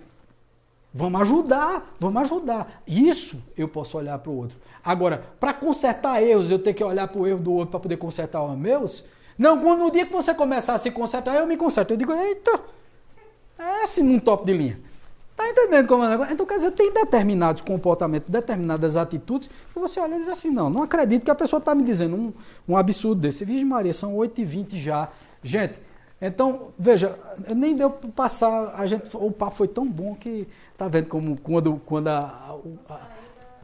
Vamos ajudar. Isso eu posso olhar para o outro. Agora, para consertar erros, eu tenho que olhar para o erro do outro para poder consertar os meus? Não, quando no dia que você começar a se consertar, eu me conserto. Eu digo, eita, é assim num top de linha. Tá entendendo como é o negócio? Então, quer dizer, tem determinados comportamentos, determinadas atitudes, que você olha e diz assim, não acredito que a pessoa está me dizendo um absurdo desse. Virgem Maria, são 8h20 já. Gente, então, veja, nem deu para passar, o papo foi tão bom que, tá vendo como quando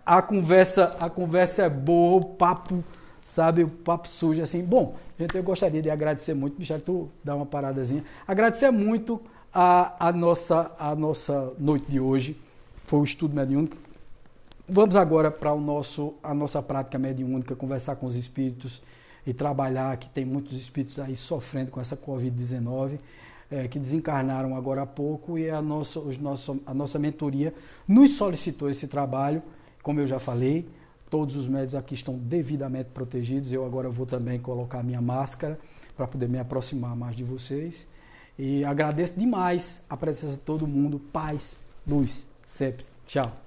a conversa é boa, o papo, sabe, o papo surge assim. Bom, gente, eu gostaria de agradecer muito, Michel, tu dá uma paradazinha, agradecer muito a nossa noite de hoje, foi o estudo mediúnico. Vamos agora para a nossa prática mediúnica, conversar com os espíritos e trabalhar, que tem muitos espíritos aí sofrendo com essa Covid-19, que desencarnaram agora há pouco, e a nossa mentoria nos solicitou esse trabalho. Como eu já falei, todos os médios aqui estão devidamente protegidos. Eu agora vou também colocar a minha máscara para poder me aproximar mais de vocês. E agradeço demais a presença de todo mundo. Paz, luz, sempre. Tchau.